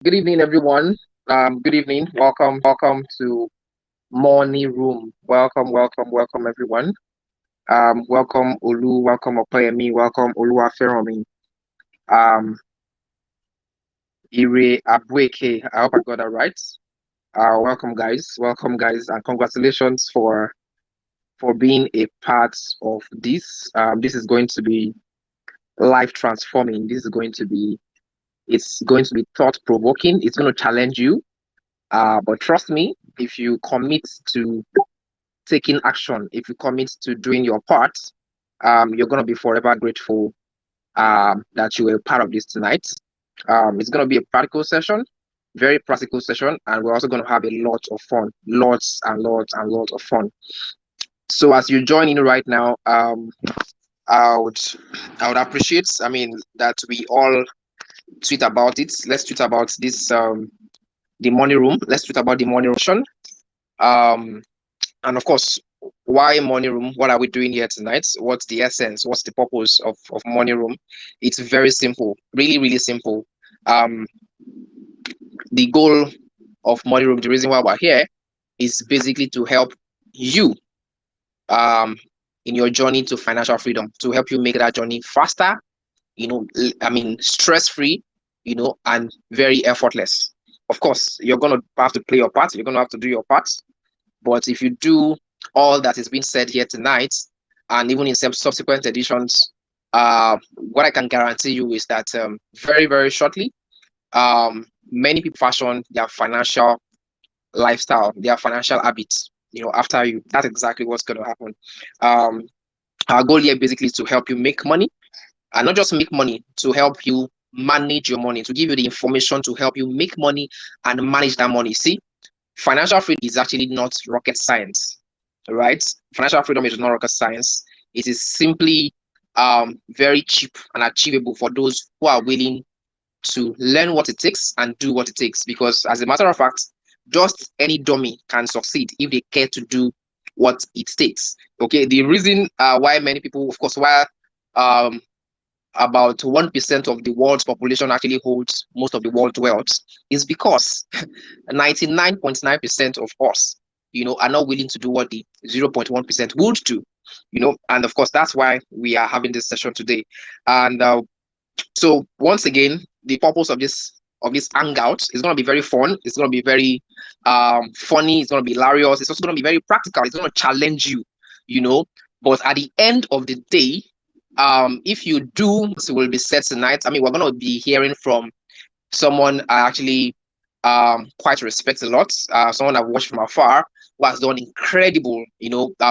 Good evening, everyone. Good evening. Welcome to Morning Room. Welcome, everyone. Welcome Olu. Welcome Opeyemi. Welcome Oluwaferomi. Um, Ire Abueke. I hope I got that right. Welcome, guys. Welcome, guys, and congratulations for being a part of this. This is going to be life transforming. It's going to be thought provoking. It's going to challenge you. But trust me, if you commit to taking action, if you commit to doing your part, you're going to be forever grateful that you were part of this tonight. It's going to be a practical session, very practical session, and we're also going to have a lot of fun, lots of fun. So as you join in right now, I would I would appreciate, that we all tweet about it. Let's tweet about this the money room. Let's tweet about the money room. Um, And of course, why Money Room? What are we doing here tonight? What's the essence? What's the purpose of Money Room? It's very simple, really simple. Um, the goal of Money Room, the reason why we're here, is basically to help you um, in your journey to financial freedom, to help you make that journey faster, stress free, and very effortless. Of course, you're going to have to play your part, you're going to have to do your part. But if you do all that is being said here tonight, and even in some subsequent editions, what I can guarantee you is that very shortly, many people fashion their financial lifestyle, their financial habits. After you, that's exactly what's going to happen. Um, our goal here basically is to help you make money, and not just make money, to help you manage your money, to give you the information to help you make money and manage that money. See, financial freedom is actually not rocket science, right? Financial freedom is not rocket science. It is simply very cheap and achievable for those who are willing to learn what it takes and do what it takes. Because, as a matter of fact, just any dummy can succeed if they care to do what it takes. Okay, the reason why many people, of course, why um, about 1% of the world's population actually holds most of the world's wealth is because 99.9% of us, are not willing to do what the 0.1% would do, and of course, that's why we are having this session today. And so once again, the purpose of this hangout is going to be very fun. It's going to be very funny. It's going to be hilarious. It's also going to be very practical. It's going to challenge you, you know. But at the end of the day, if you do, it will be said tonight. We're going to be hearing from someone I actually quite respect a lot. Someone I've watched from afar who has done incredible,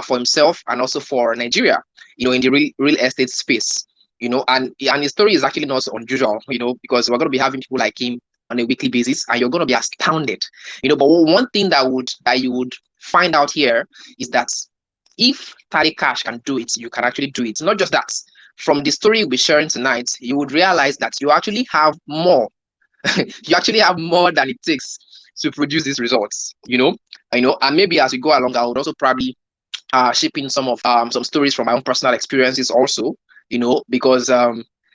for himself and also for Nigeria, in the real estate space, and his story is actually not unusual, because we're going to be having people like him on a weekly basis, and you're going to be astounded, But one thing that you would find out here is that if Tarikash can do it, you can actually do it. Not just that. From the story we'll be sharing tonight, you would realize that you actually have more. You actually have more than it takes to produce these results. And maybe as we go along, I would also probably ship in some stories from my own personal experiences also. Because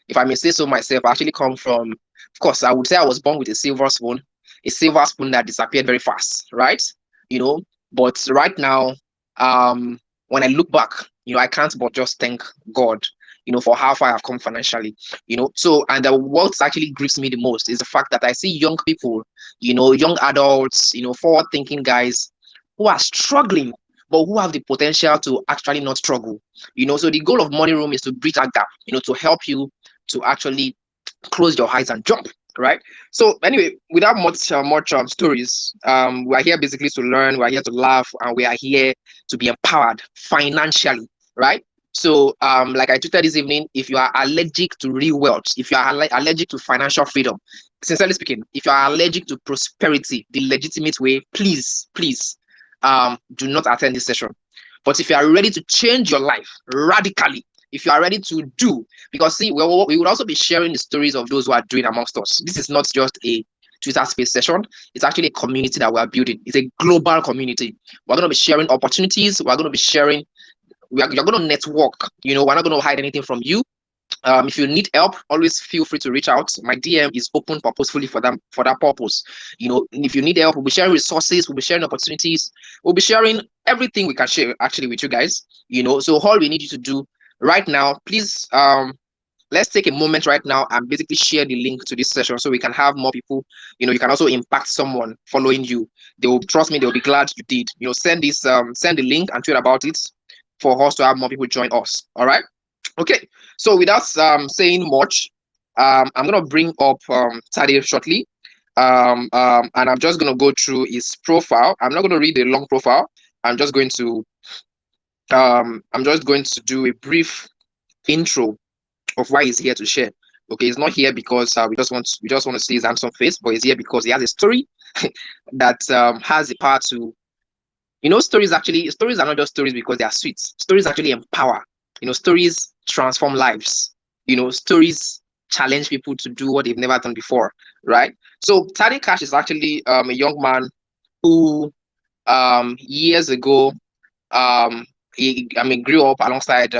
if I may say so myself, I actually come from, of course, I would say I was born with a silver spoon that disappeared very fast, right? You know, but right now, when I look back, I can't but just thank God, for how far I've come financially, So, and what actually grieves me the most is the fact that I see young people, young adults, forward-thinking guys who are struggling, but who have the potential to actually not struggle. So the goal of Money Room is to bridge that gap, to help you to actually close your eyes and jump, right? So anyway, without much stories, we are here basically to learn, we are here to laugh, and we are here to be empowered financially, right? So like I tweeted this evening, if you are allergic to real wealth, if you are allergic to financial freedom, sincerely speaking, if you are allergic to prosperity the legitimate way, please do not attend this session. But if you are ready to change your life radically, if you are ready to do, because see, we would also be sharing the stories of those who are doing amongst us. This is not just a Twitter space session. It's actually a community that we are building. It's a global community. We're going to be sharing opportunities. We're going to be sharing. You're going to network. We're not going to hide anything from you. If you need help, always feel free to reach out. My DM is open purposefully for that purpose. If you need help, we'll be sharing resources, we'll be sharing opportunities, we'll be sharing everything we can share actually with you guys. So all we need you to do right now, please, let's take a moment right now and basically share the link to this session so we can have more people. You can also impact someone following you. They will trust me, they'll be glad you did. Send the link and tweet about it for us to have more people join us. All right. Okay, so without saying much, I'm gonna bring up Tade shortly, and I'm just gonna go through his profile. I'm not gonna read the long profile. I'm just going to do a brief intro of why he's here to share. Okay, he's not here because we just want to see his handsome face, but he's here because he has a story that has the power to. Stories are not just stories because they are sweet. Stories actually empower. Stories transform lives. Stories challenge people to do what they've never done before, right? So Tarikash is actually a young man who years ago grew up alongside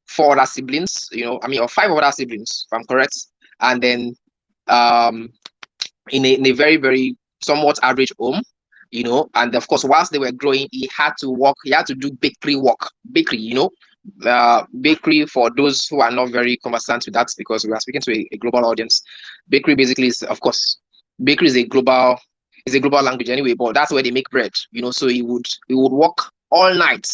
four other siblings, or five other siblings, if I'm correct, and then um in a very, very somewhat average home, and of course, whilst they were growing, he had to do bakery work. Bakery, for those who are not very conversant with that, because we are speaking to a global audience. Bakery basically is, of course, bakery is a global language anyway, but that's where they make bread. So he would work all night,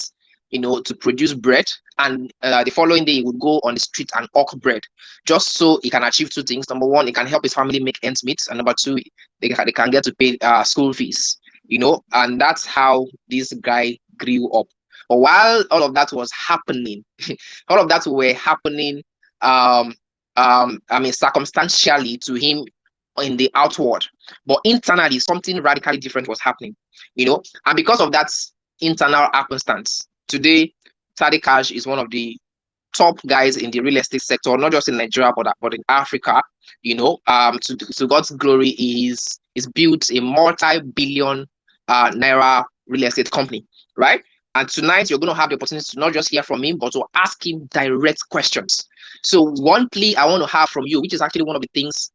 to produce bread, and the following day he would go on the street and hawk bread, just so he can achieve two things. Number one, he can help his family make ends meet, and number two, they can get to pay school fees. And that's how this guy grew up. But while all of that was happening, all of that were happening, circumstantially to him in the outward, but internally something radically different was happening. And because of that internal happenstance, today Tarikash is one of the top guys in the real estate sector, not just in Nigeria but in Africa. To God's glory, is built a multi-billion naira real estate company, right? And tonight you're going to have the opportunity to not just hear from him, but to ask him direct questions. So one plea I want to have from you, which is actually one of the things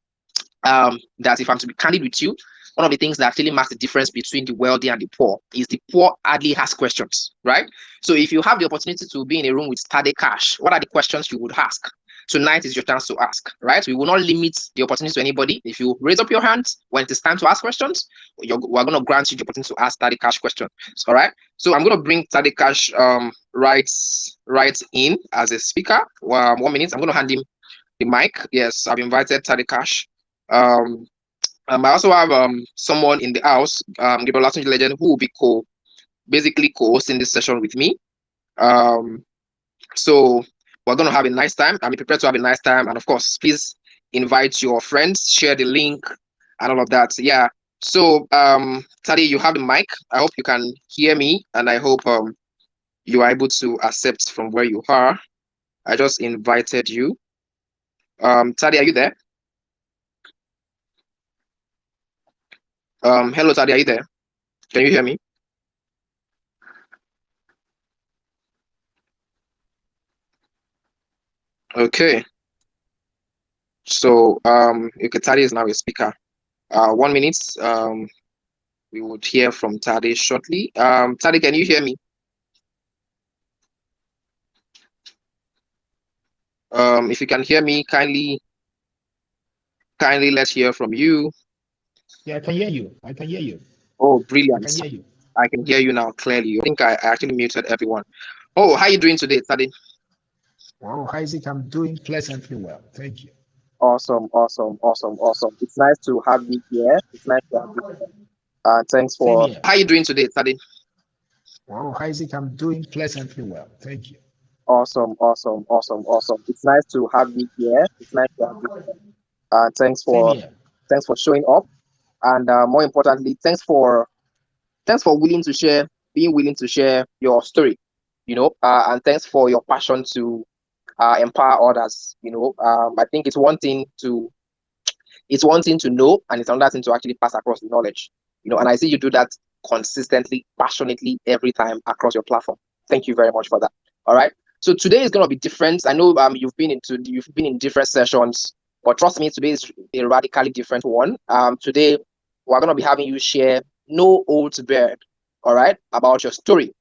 that, if I'm to be candid with you, one of the things that actually marks the difference between the wealthy and the poor is the poor hardly ask questions, right? So if you have the opportunity to be in a room with Tarikash, what are the questions you would ask? Tonight is your chance to ask, right? We will not limit the opportunity to anybody. If you raise up your hands when it is time to ask questions, we're going to grant you the opportunity to ask Tarikash questions. All right. So I'm going to bring Tarikash right in as a speaker. 1 minute. I'm going to hand him the mic. Yes, I've invited Tarikash. I also have someone in the house, Gabriel Latunji Legend, who will be basically co-hosting this session with me. So we're going to have a nice time. I'm prepared to have a nice time. And of course, please invite your friends, share the link and all of that. Yeah. So Tade, you have the mic. I hope you can hear me, and I hope you are able to accept from where you are. I just invited you. Tade, are you there? Hello, Tade, are you there? Can you hear me? Okay. So Tade is now a speaker. 1 minute. We would hear from Tade shortly. Tade, can you hear me? If you can hear me, kindly let's hear from you. Yeah, I can hear you. I can hear you. Oh, I can brilliant. hear you. I can hear you now clearly. I think I actually muted everyone. Oh, how are you doing today, Tade? Wow, Isaac, I'm doing pleasantly well. Thank you. Awesome, awesome, awesome, awesome. It's nice to have you here. It's nice to have you here. Thanks Same for here. how are you doing today, Tade? Wow, Isaac, I'm doing pleasantly well. Thank you. Awesome, awesome, awesome, awesome. It's nice to have you here. It's nice to have you here. Thanks Same for here. showing up, and more importantly, thanks for being willing to share your story. And thanks for your passion to empower others. I think it's one thing to know, and it's another thing to actually pass across the knowledge. And I see you do that consistently, passionately every time across your platform. Thank you very much for that. All right. So today is gonna be different. I know you've been in different sessions, but trust me, today is a radically different one. Today we're gonna be having you share no holds barred, all right, about your story,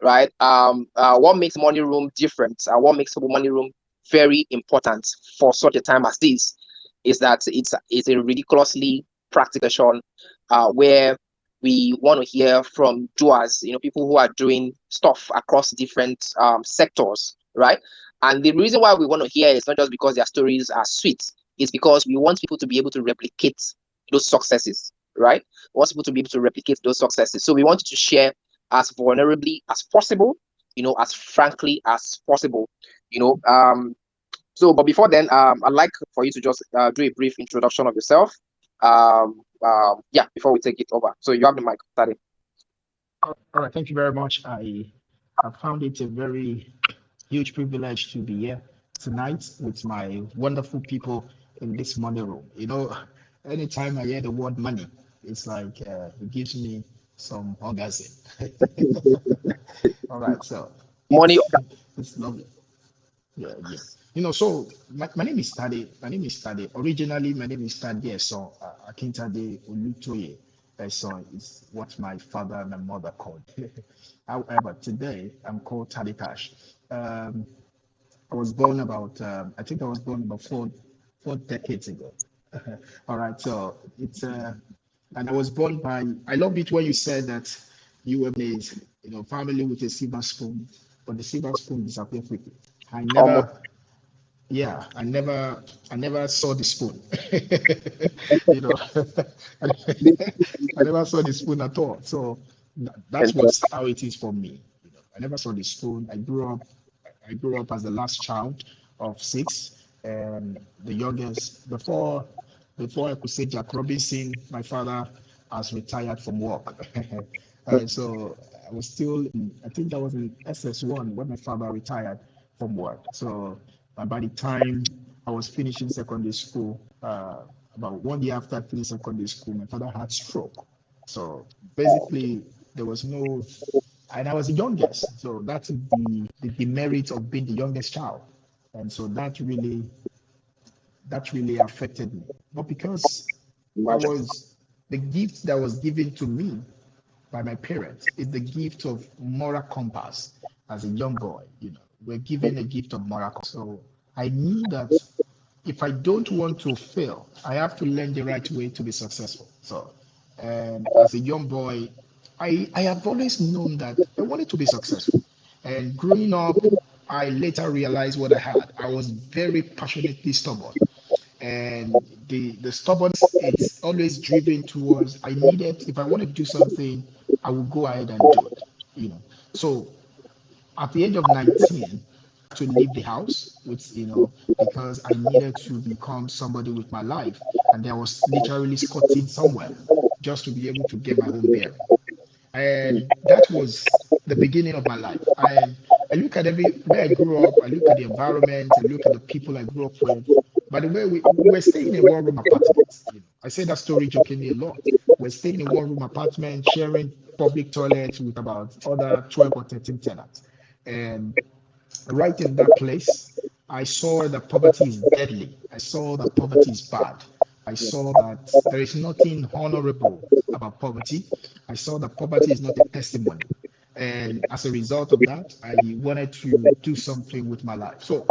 right? What makes money room different? What makes money room very important for such a time as this is that it's a ridiculously practical session, where we want to hear from doers, people who are doing stuff across different sectors, right? And the reason why we want to hear is not just because their stories are sweet, it's because we want people to be able to replicate those successes, right? We want people to be able to replicate those successes. So we want you to share as vulnerably as possible, as frankly as possible, you know. But before then, I'd like for you to just do a brief introduction of yourself. Yeah, before we take it over. So you have the mic, Tade. All right, thank you very much. I found it a very huge privilege to be here tonight with my wonderful people in this money room. Anytime I hear the word money, it's like it gives me some orgasm. All right, so Money. it's it's lovely. Yeah, yeah. So my name is Tade. My name is Tade. Originally, my name is Tade Esan. Akintade Olutoye Esan is what my father and my mother called. However, today I'm called Tarikash. Um, I was born I think I was born about four decades ago. All right, so and I was born I love it when you said that you were raised, family with a silver spoon, but the silver spoon disappeared quickly. I Um, never, yeah, I never saw the spoon. you know, I, I never saw the spoon at all. So that's how it is for me. I never saw the spoon. I grew up as the last child of six, and the youngest. Before I could say Jack Robinson, my father has retired from work. So I was I think I was in SS1 when my father retired from work. So by the time I was finishing secondary school, about 1 year after I finished secondary school, my father had stroke. So basically, there was no, and I was the youngest. So that's the demerit of being the youngest child. And so that really affected me. But because I Imagine. was the gift that was given to me by my parents is the gift of moral compass as a young boy. We're given a gift of moral compass. So I knew that if I don't want to fail, I have to learn the right way to be successful. So, and as a young boy, I have always known that I wanted to be successful. And growing up, I later realized what I had. I was very passionately stubborn, and the stubbornness, it's always driven towards I needed, if I want to do something, I will go ahead and do it. So at the age of 19, to leave the house with, because I needed to become somebody with my life, and I was literally squatting somewhere just to be able to get my own bearing. And that was the beginning of my life. I look at where I grew up, I look at the environment, I look at the people I grew up with. By the way, we were staying in a one-room apartment. I say that story jokingly a lot. We're staying in a one-room apartment, sharing public toilets with about other 12 or 13 tenants. And right in that place, I saw that poverty is deadly. I saw that poverty is bad. I saw that there is nothing honorable about poverty. I saw that poverty is not a testimony. And as a result of that, I wanted to do something with my life. So,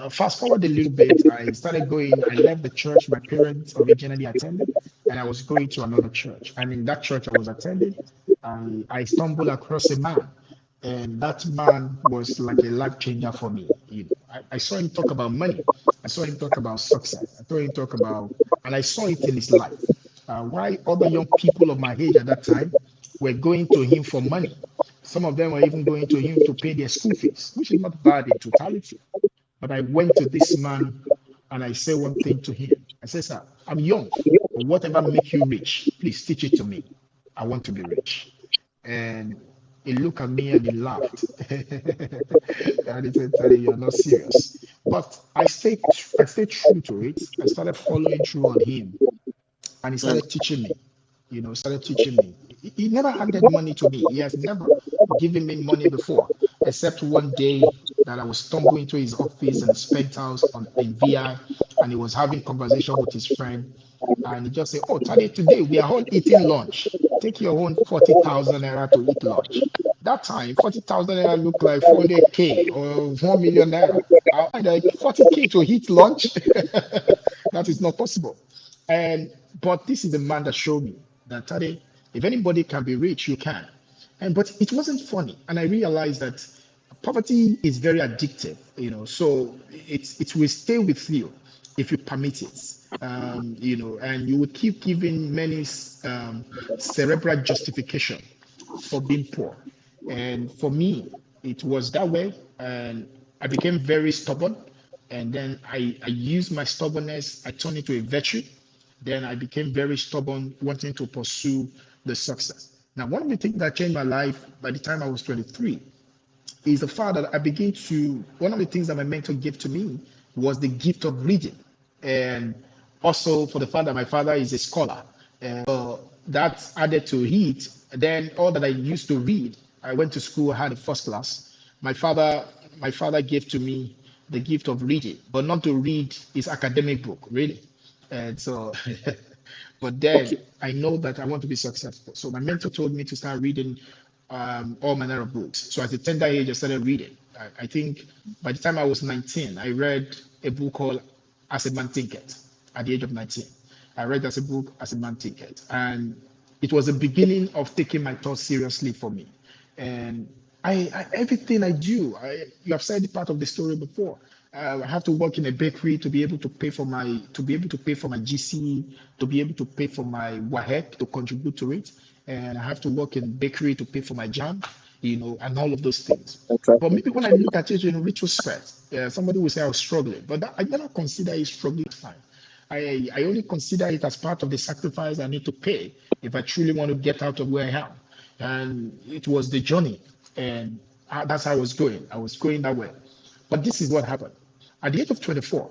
fast forward a little bit, I left the church my parents originally attended, and I was going to another church. And in that church I was attending, I stumbled across a man, and that man was like a life changer for me. I saw him talk about money. I saw him talk about success. I saw him talk about, and I saw it in his life. Why other young people of my age at that time were going to him for money. Some of them were even going to him to pay their school fees, which is not bad in totality. But I went to this man and I said one thing to him. I said, sir, I'm young, but whatever make you rich, please teach it to me. I want to be rich. And he looked at me and he laughed. And he said, Teddy, you're not serious. But I stayed true to it. I started following through on him, and he Mm. started teaching me. Started teaching me. He never handed money to me. He has never given me money before, except one day. that I was stumbling into his office and his penthouse on in VI, and he was having conversation with his friend, and he just said, "Oh, Tade, today we are all eating lunch. Take your own 40,000 naira to eat lunch." That time, 40,000 naira looked like 400K or 1 million naira. I was like 40K to eat lunch. That is not possible. And but this is the man that showed me that Tade, if anybody can be rich, you can. And but it wasn't funny. And I realized that poverty is very addictive, so it will stay with you if you permit it. And you will keep giving many cerebral justification for being poor. And for me, it was that way. And I became very stubborn. And then I used my stubbornness, I turned it to a virtue. Then I became very stubborn, wanting to pursue the success. Now, one of the things that changed my life by the time I was 23 is the fact that one of the things that my mentor gave to me was the gift of reading. And also for the fact that my father is a scholar. That added to it. Then all that I used to read, I went to school, I had a first class. My father, my father gave to me the gift of reading, but not to read his academic book, really. And so, but then Okay. I know that I want to be successful. So my mentor told me to start reading all manner of books. So at a tender age, I started reading. I think by the time I was 19, I read a book called As a Man Thinketh at the age of 19. I read as a book as a man thinketh. And it was the beginning of taking my thoughts seriously for me. And everything I do, you have said part of the story before. I have to work in a bakery to be able to pay for my GC, to be able to pay for my WAHEC to contribute to it, and I have to work in bakery to pay for my jam, and all of those things. But Interesting. maybe when I look at it in retrospect, somebody will say I was struggling, but I never consider it struggling time. I only consider it as part of the sacrifice I need to pay if I truly want to get out of where I am. And it was the journey, and that's how I was going. I was going that way. But this is what happened. At the age of 24,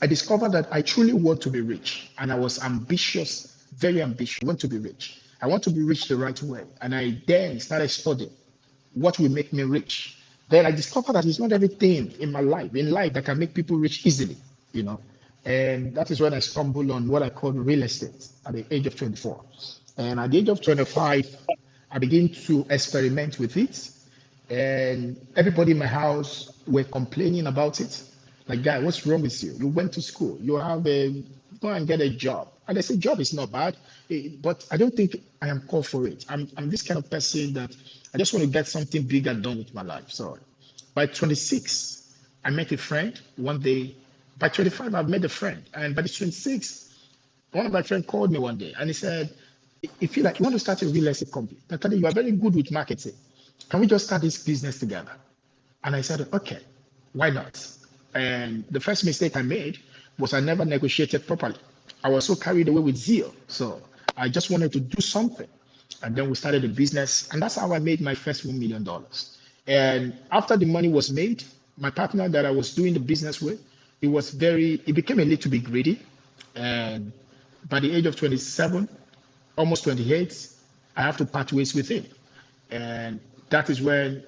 I discovered that I truly want to be rich, and I was ambitious, very ambitious. I want to be rich. I want to be rich the right way. And I then started studying what will make me rich. Then I discovered that it's not everything in life that can make people rich easily, you know. And that is when I stumbled on what I call real estate at the age of 24. And at the age of 25, I began to experiment with it. And everybody in my house were complaining about it. Like, guy, what's wrong with you? You went to school. You have a go and get a job. And I said, job is not bad, but I don't think I am called for it. I'm this kind of person that I just want to get something bigger done with my life. So by 26, I met a friend one day. By 25, I've met a friend. And by the 26th, one of my friends called me one day and he said, if you like, you want to start a real estate company, Nakade, you are very good with marketing. Can we just start this business together? And I said, okay, why not? And the first mistake I made was I never negotiated properly. I was so carried away with zeal. So I just wanted to do something. And then we started a business. And that's how I made my first $1 million. And after the money was made, my partner that I was doing the business with, it became a little bit greedy. And by the age of 27, almost 28, I have to part ways with him. And that is when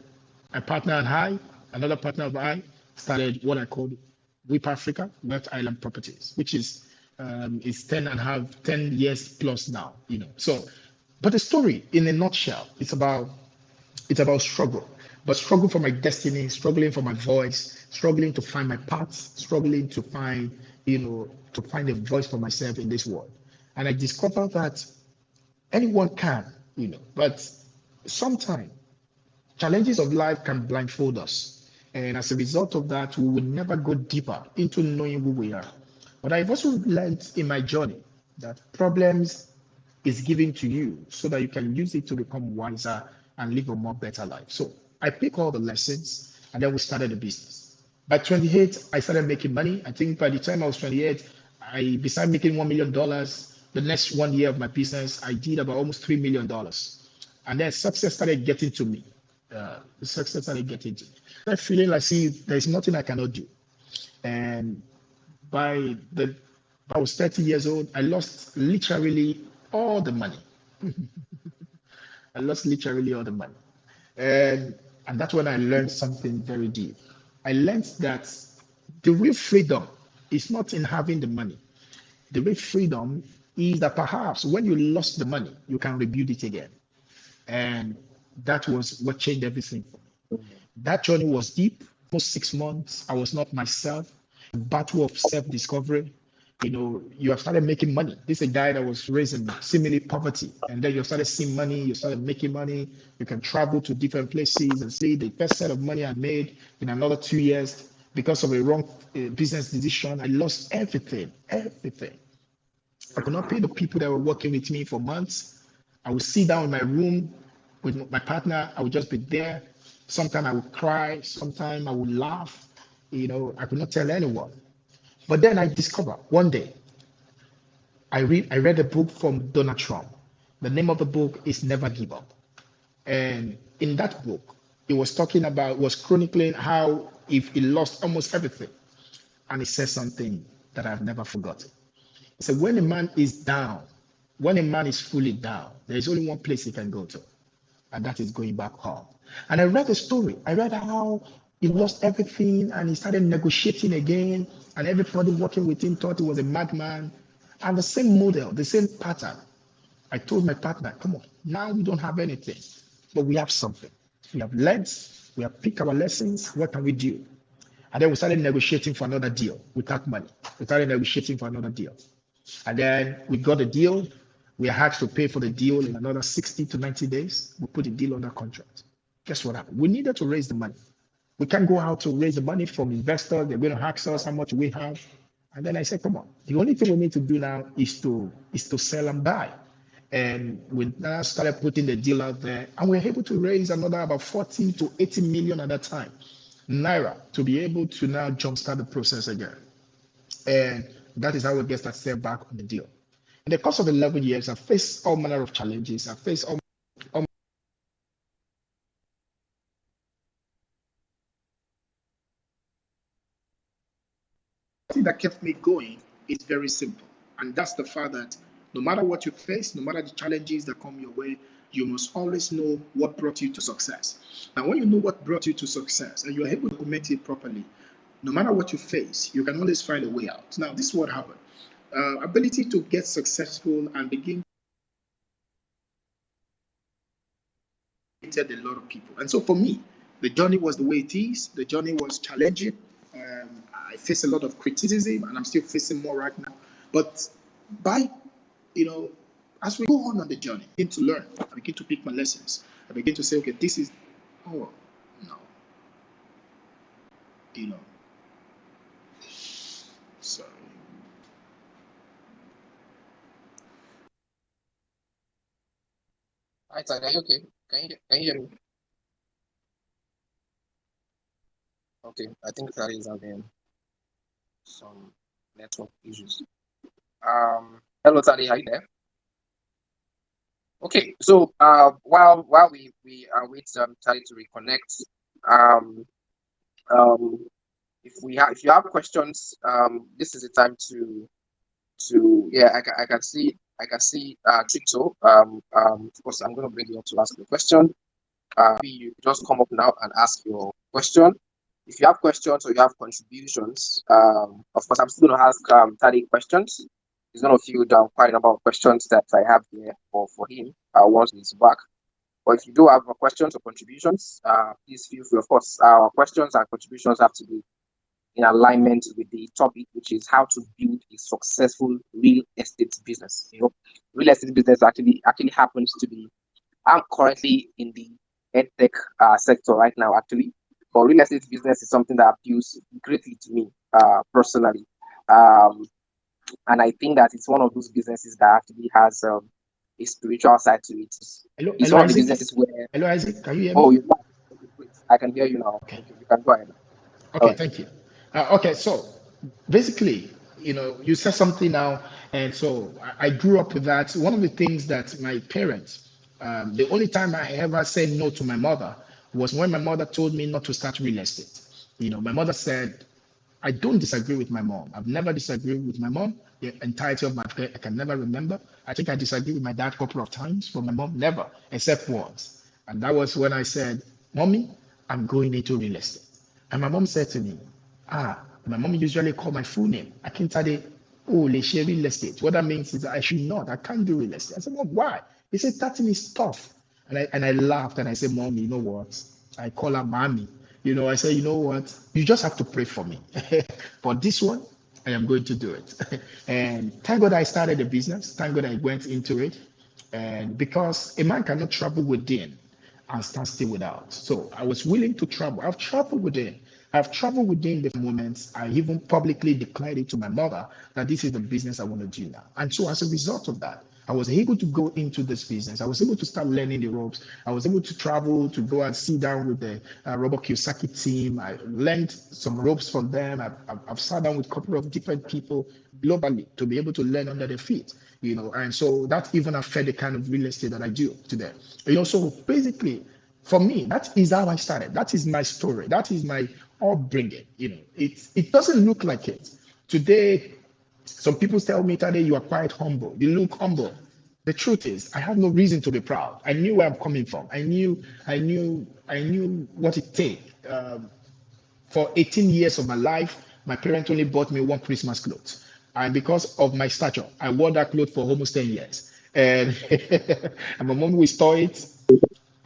a partner and I, another partner of mine, started what I called WIP Africa, West Island Properties, which is 10 years plus now, So, but the story in a nutshell, it's about struggle, but struggle for my destiny, struggling for my voice, struggling to find my path, struggling to find a voice for myself in this world. And I discovered that anyone can, but sometimes challenges of life can blindfold us. And as a result of that, we will never go deeper into knowing who we are. But I've also learned in my journey that problems is given to you so that you can use it to become wiser and live a more better life. So I pick all the lessons and then we started the business. By 28, I started making money. I think by the time I was 28, besides making $1 million, the next 1 year of my business, I did about almost $3 million. And then success started getting to me. The success started getting to me. I started feeling like, see, there's nothing I cannot do. And by the I was 30 years old, I lost literally all the money. I lost literally all the money. And And that's when I learned something very deep. I learned that the real freedom is not in having the money. The real freedom is that perhaps when you lost the money, you can rebuild it again. And that was what changed everything for me. That journey was deep, almost 6 months. I was not myself. A battle of self-discovery. You have started making money. This is a guy that was raised in seemingly poverty, and then you started seeing money. You started making money. You can travel to different places and see the first set of money I made in another 2 years because of a wrong business decision. I lost everything, everything. I could not pay the people that were working with me for months. I would sit down in my room with my partner. I would just be there. Sometimes I would cry. Sometimes I would laugh. I could not tell anyone. But then I discovered one day, I read a book from Donald Trump. The name of the book is Never Give Up. And in that book, it was talking about, was chronicling how if he lost almost everything. And he said something that I've never forgotten. He said, when a man is down, when a man is fully down, there is only one place he can go to, and that is going back home. And I read the story. I read how he lost everything and he started negotiating again, and everybody working with him thought he was a madman. And the same model, the same pattern. I told my partner, come on, now we don't have anything, but we have something. We have learned, we have picked our lessons. What can we do? And then we started negotiating for another deal without money. We started negotiating for another deal. And then we got a deal. We had to pay for the deal in another 60 to 90 days. We put the deal under contract. Guess what happened? We needed to raise the money. We can't go out to raise the money from investors. They're going to ask us how much we have. And then I said, come on, the only thing we need to do now is to sell and buy. And we now started putting the deal out there, and we were able to raise another about 40 to 80 million at that time, naira, to be able to now jumpstart the process again. And that is how we get started back on the deal. In the course of 11 years, I faced all manner of challenges. I faced all thing that kept me going is very simple. And that's the fact that no matter what you face, no matter the challenges that come your way, you must always know what brought you to success. And when you know what brought you to success and you're able to document it properly, no matter what you face, you can always find a way out. Now, this is what happened. Ability to get successful and begin a lot of people. And so for me, the journey was the way it is. The journey was challenging. I faced a lot of criticism, and I'm still facing more right now. But by you know, as we go on the journey, I begin to learn. I begin to pick my lessons. I begin to say, okay, this is oh no, you know, sorry. Hi, Tade, are you okay? Can you hear me? Okay, I think Tade is having some network issues. Hello, Tade, are you there? Okay, so while we wait Tade to reconnect, um, um, if you have questions, this is the time to yeah, I can see Trito. Of course, I'm going to bring you up to ask the question. Maybe you just come up now and ask your question. If you have questions or you have contributions, of course, I'm still going to ask Tade questions. He's going to field down quite a number of questions that I have here for him once he's back. But if you do have questions or contributions, please feel free. Of course, our questions and contributions have to be in alignment with the topic, which is how to build a successful real estate business. Real estate business actually happens to be. I'm currently in the edtech sector right now, actually. But real estate business is something that appeals greatly to me personally. Um, and I think that it's one of those businesses that actually has a spiritual side to it. Hello, It's hello, one of the Isaac. businesses where, Hello, Isaac. Can you hear oh, me? you okay, great. I can hear you now. Okay. Okay, you can go ahead. All Okay, right. thank you. Okay, so basically, you said something now, and so I grew up with that. One of the things that my parents, the only time I ever said no to my mother was when my mother told me not to start real estate. My mother said, I don't disagree with my mom. I've never disagreed with my mom the entirety of my career. I can never remember. I think I disagreed with my dad a couple of times, but my mom never, except once. And that was when I said, Mommy, I'm going into real estate. And my mom said to me, my mom usually call my full name. Akintade, oh, le share real estate. What that means is that I should not, I can't do real estate. I said, Mom, why? He said, that thing is tough. And I laughed and I said, Mom, you know what? I call her mommy. I said, you know what? You just have to pray for me. For this one, I am going to do it. And thank God I started a business. Thank God I went into it. And because a man cannot travel within and stand still without. So I was willing to travel. I've traveled within. I've traveled within the moments. I even publicly declared it to my mother that this is the business I want to do now. And so as a result of that, I was able to go into this business. I was able to start learning the ropes. I was able to travel to go and sit down with the Robert Kiyosaki team. I learned some ropes from them. I've sat down with a couple of different people globally to be able to learn under their feet. And so that even affected the kind of real estate that I do today. So basically, for me, that is how I started. That is my story. That is my upbringing. It doesn't look like it today. Some people tell me today you are quite humble. You look humble. The truth is, I have no reason to be proud. I knew where I'm coming from. I knew what it takes. For 18 years of my life, my parents only bought me one Christmas clothes. And because of my stature, I wore that clothes for almost 10 years. And, and my mom will store it.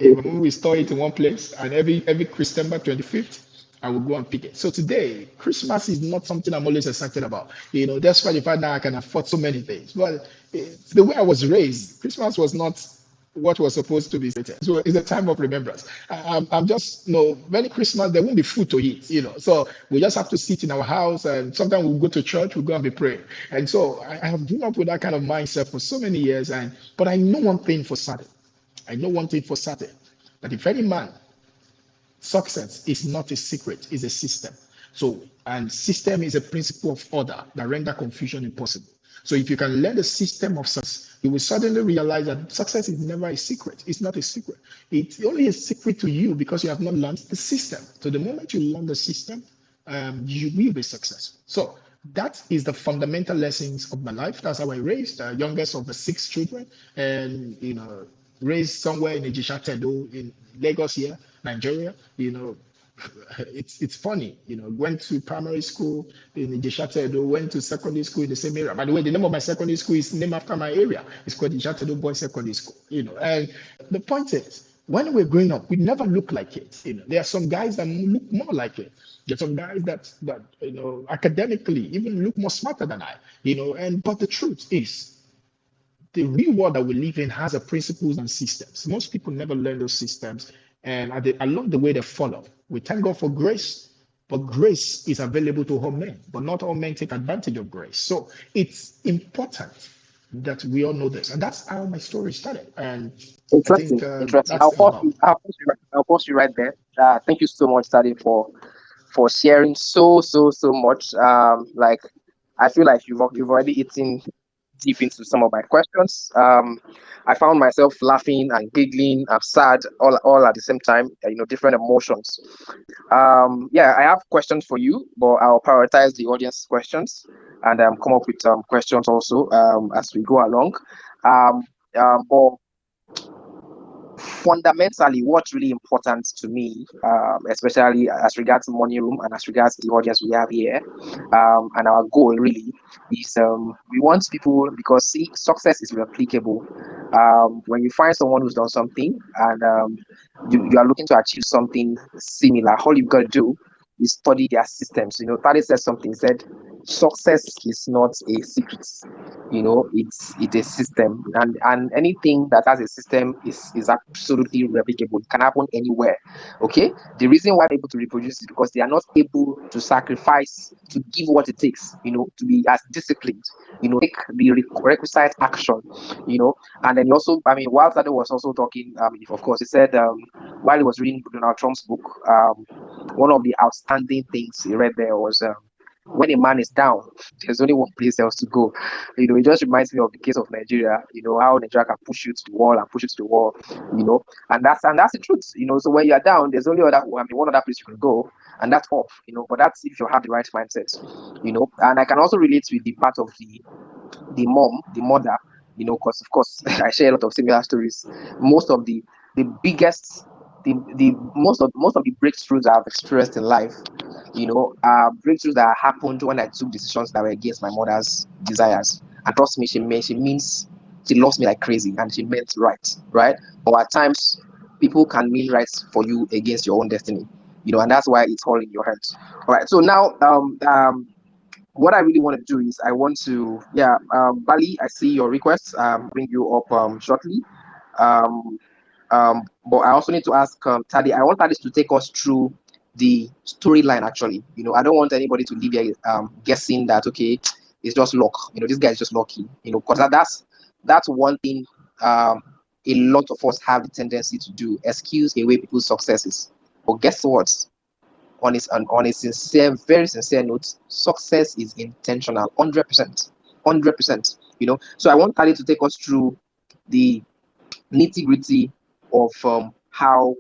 My mom will store it in one place. And every December 25th, I will go and pick it. So today, Christmas is not something I'm always excited about. That's why the fact now I can afford so many things. But it's the way I was raised. Christmas was not what was supposed to be celebrated. So it's a time of remembrance. I'm just, many Christmas, there won't be food to eat. So we just have to sit in our house and sometimes we'll go to church, we'll go and be praying. And so I have grown up with that kind of mindset for so many years. But I know one thing for certain. I know one thing for certain that if any man, success is not a secret, it's a system. So, and system is a principle of order that render confusion impossible. So if you can learn the system of success, you will suddenly realize that success is never a secret. It's not a secret. It's only a secret to you because you have not learned the system. So the moment you learn the system, you will be successful. So that is the fundamental lessons of my life. That's how I raised the youngest of the six children, and raised somewhere in Ejisha Tedo in Lagos here, Nigeria. It's funny. Went to primary school in Ejisha Tedo, went to secondary school in the same area. By the way, the name of my secondary school is named after my area. It's called Ejisha Tedo Boys Secondary School. And the point is, when we're growing up, we never look like it. There are some guys that look more like it. There's some guys that academically even look more smarter than I. But the truth is, the real world that we live in has a principles and systems. Most people never learn those systems, and along the way they follow. We thank God for grace, but grace is available to all men, but not all men take advantage of grace. So it's important that we all know this, and that's how my story started. And I think Interesting, interesting. that's about me. I'll pause you right there. Thank you so much, Tade, for sharing so much. Like I feel like you've already eaten deep into some of my questions. I found myself laughing and giggling and sad all at the same time. Different emotions. Yeah, I have questions for you, but I'll prioritize the audience questions and come up with questions also as we go along. Um, but fundamentally, what's really important to me, especially as regards money room and as regards the audience we have here, and our goal really is we want people, because see, success is replicable. When you find someone who's done something and you are looking to achieve something similar, all you've got to do is study their systems. Tade said something. He said, "Success is not a secret. It's a system, and anything that has a system is absolutely replicable. It can happen anywhere. Okay, the reason why they're able to reproduce is because they are not able to sacrifice to give what it takes, to be as disciplined, take the requisite action, and then he also, I mean, while Tade was also talking, of course, he said, while he was reading Donald Trump's book, one of the outstanding things he read there was, when a man is down, there's only one place else to go. It just reminds me of the case of Nigeria. How Nigeria can push you to the wall and push you to the wall. And that's the truth. So when you are down, there's only one other place you can go, and that's up. But that's if you have the right mindset. And I can also relate with the part of the mother. Because of course I share a lot of similar stories. Most of the biggest the most of the breakthroughs I've experienced in life, are breakthroughs that happened when I took decisions that were against my mother's desires. And trust me, she means she loves me like crazy, and she meant right, right. But at times, people can mean right for you against your own destiny, and that's why it's all in your hands. All right. So now, what I really want to do is I want to, yeah, Bali, I see your request. Bring you up shortly. Um, but I also need to ask Tadi. I want Tadi to take us through the storyline. Actually, I don't want anybody to leave here guessing that okay, it's just luck. This guy is just lucky. Because that's one thing. A lot of us have the tendency to do, excuse away people's successes. But guess what? On a sincere, very sincere note, success is intentional, 100%, 100%. So I want Tali to take us through the nitty gritty of how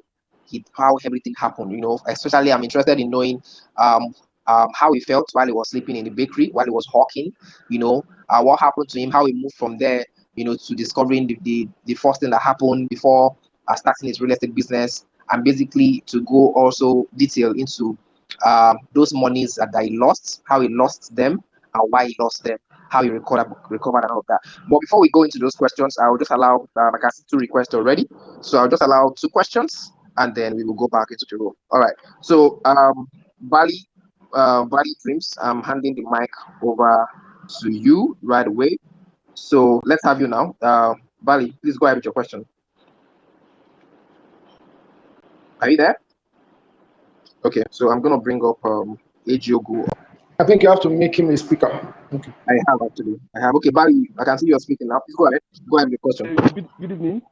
everything happened. Especially I'm interested in knowing how he felt while he was sleeping in the bakery, while he was hawking. What happened to him, how he moved from there, to discovering the first thing that happened before starting his real estate business, and basically to go also detail into those monies that he lost, how he lost them, and why he lost them, how he recovered and all of that. But before we go into those questions, I will just allow, like I see two requests already. So I'll just allow two questions and then we will go back into the room. All right. So, Bali, Bali Dreams, I'm handing the mic over to you right away. So let's have you now. Bali, please go ahead with your question. Are you there? Okay. So I'm going to bring up Ejiogu. I think you have to make him a speaker. Okay. I have actually. I have. Okay, Bali, I can see you're speaking now. Please go ahead. Go ahead with the question. Good evening.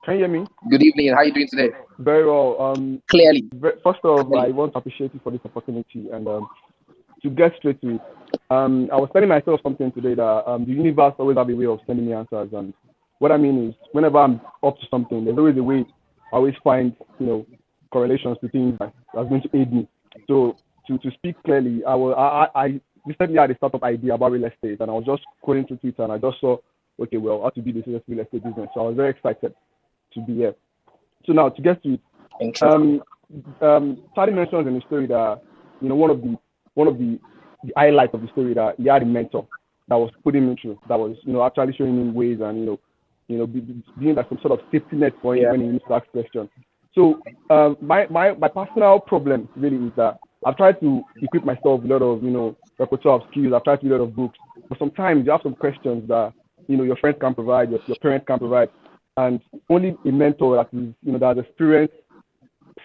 Can you hear me? Good evening. How are you doing today? Very well. Clearly. First of all, I want to appreciate you for this opportunity, and to get straight to it. I was telling myself something today that the universe always have a way of sending me answers, and what I mean is whenever I'm up to something, there's always a way. I always find correlations to things that's going to aid me. So to speak clearly, I recently had a startup idea about real estate, and I was just scrolling through Twitter, and I just saw, okay, well, how to build this real estate business. So I was very excited to be here. So now to get to it, Tade mentions in the story that one of the highlights of the story that he had a mentor that was putting him through, that was actually showing him ways and being like some sort of safety net for him when he needs to ask questions. So my personal problem really is that I've tried to equip myself with a lot of repertoire of skills. I've tried to read a lot of books, but sometimes you have some questions that your friends can provide, your parents can provide, and only a mentor that is that has experienced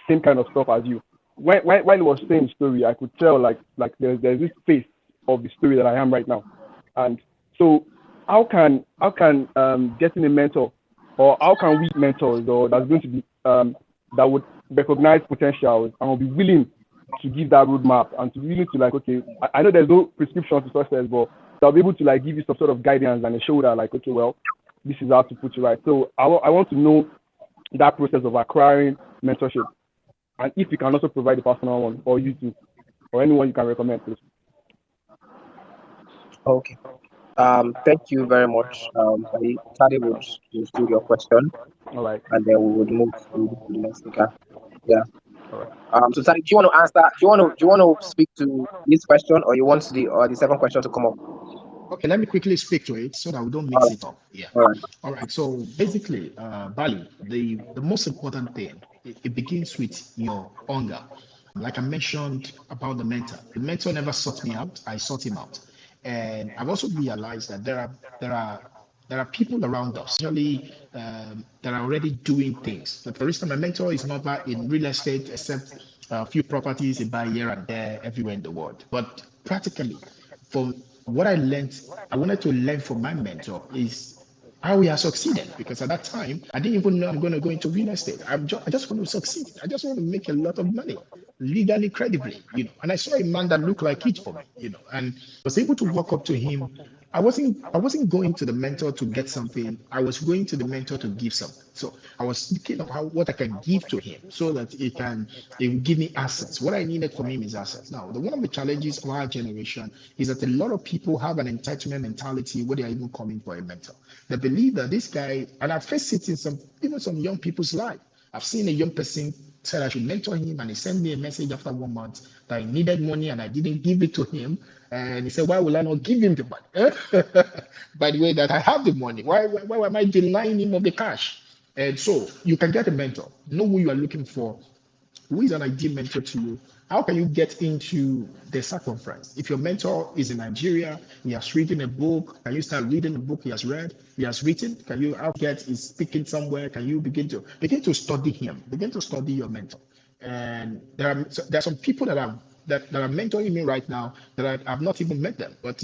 same kind of stuff as you. When he was saying the story, I could tell like there's this face of the story that I am right now, and so how can getting a mentor, or how can we mentors, or that's going to be that would recognize potentials and will be willing to give that roadmap and to willing to okay, I know there's no prescription to success, but they'll be able to give you some sort of guidance and a shoulder okay, well, this is how to put you right. So I want to know that process of acquiring mentorship, and if you can also provide a personal one, or you too, or anyone you can recommend, please. Okay. Thank you very much. Tade would do your question. All right. And then we would move to the next speaker. Yeah. All right. So Tade, do you want to answer? Do you want to speak to this question, or you want the second question to come up? Okay, let me quickly speak to it so that we don't mix it up. Yeah. All right. All right. So basically, Bali, the most important thing, it begins with your hunger. Like I mentioned about the mentor never sought me out. I sought him out, and I've also realized that there are people around us, usually that are already doing things. Like for instance, my mentor is not in real estate, except a few properties he buy here and there, everywhere in the world. But practically, from what I wanted to learn from my mentor is how we are succeeding, because at that time I didn't even know I'm going to go into real estate. I just want to succeed. I just want to make a lot of money legally, credibly, And I saw a man that looked like it for me, and was able to walk up to him. I wasn't going to the mentor to get something. I was going to the mentor to give something. So I was thinking of what I can give to him so that it will give me assets. What I needed from him is assets. Now, one of the challenges of our generation is that a lot of people have an entitlement mentality where they are even coming for a mentor. They believe that this guy, and I face it in some young people's life. I've seen a young person said I should mentor him, and he sent me a message after 1 month that he needed money and I didn't give it to him. And he said, "Why will I not give him the money?" By the way, that I have the money. Why am I denying him of the cash? And so you can get a mentor. Know who you are looking for, who is an ideal mentor to you. How can you get into the circumference? If your mentor is in Nigeria, he has written a book, can you start reading the book he has read, he has written? Can you how get is speaking somewhere? Can you begin to study him, begin to study your mentor? And there are some people that are mentoring me right now that I've not even met them, but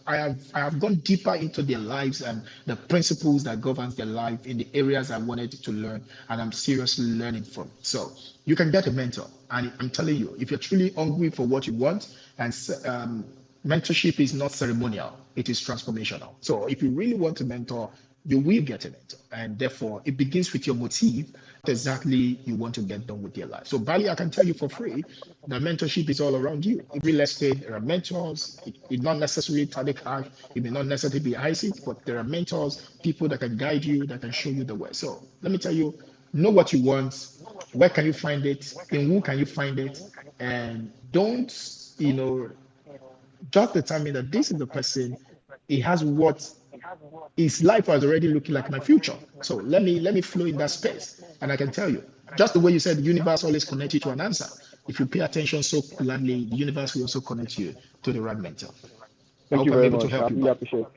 I have gone deeper into their lives and the principles that governs their life in the areas I wanted to learn, and I'm seriously learning from. So you can get a mentor, and I'm telling you, if you're truly hungry for what you want, and mentorship is not ceremonial, it is transformational. So if you really want to mentor, you will get a mentor. And therefore, it begins with your motive, what exactly you want to get done with your life. So, Bali, I can tell you for free that mentorship is all around you. In real estate, there are mentors. It not necessarily Tarikash, it may not necessarily be Isaac, but there are mentors, people that can guide you, that can show you the way. So, let me tell you, know what you want, where can you find it, in who can you find it, and don't, just determine that this is the person, he has what his life was already looking like my future. So let me flow in that space. And I can tell you, just the way you said the universe always connects you to an answer. If you pay attention so gladly, the universe will also connect you to the right mentor. I Thank hope you I'm very able to much. I help you, really buddy. appreciate it.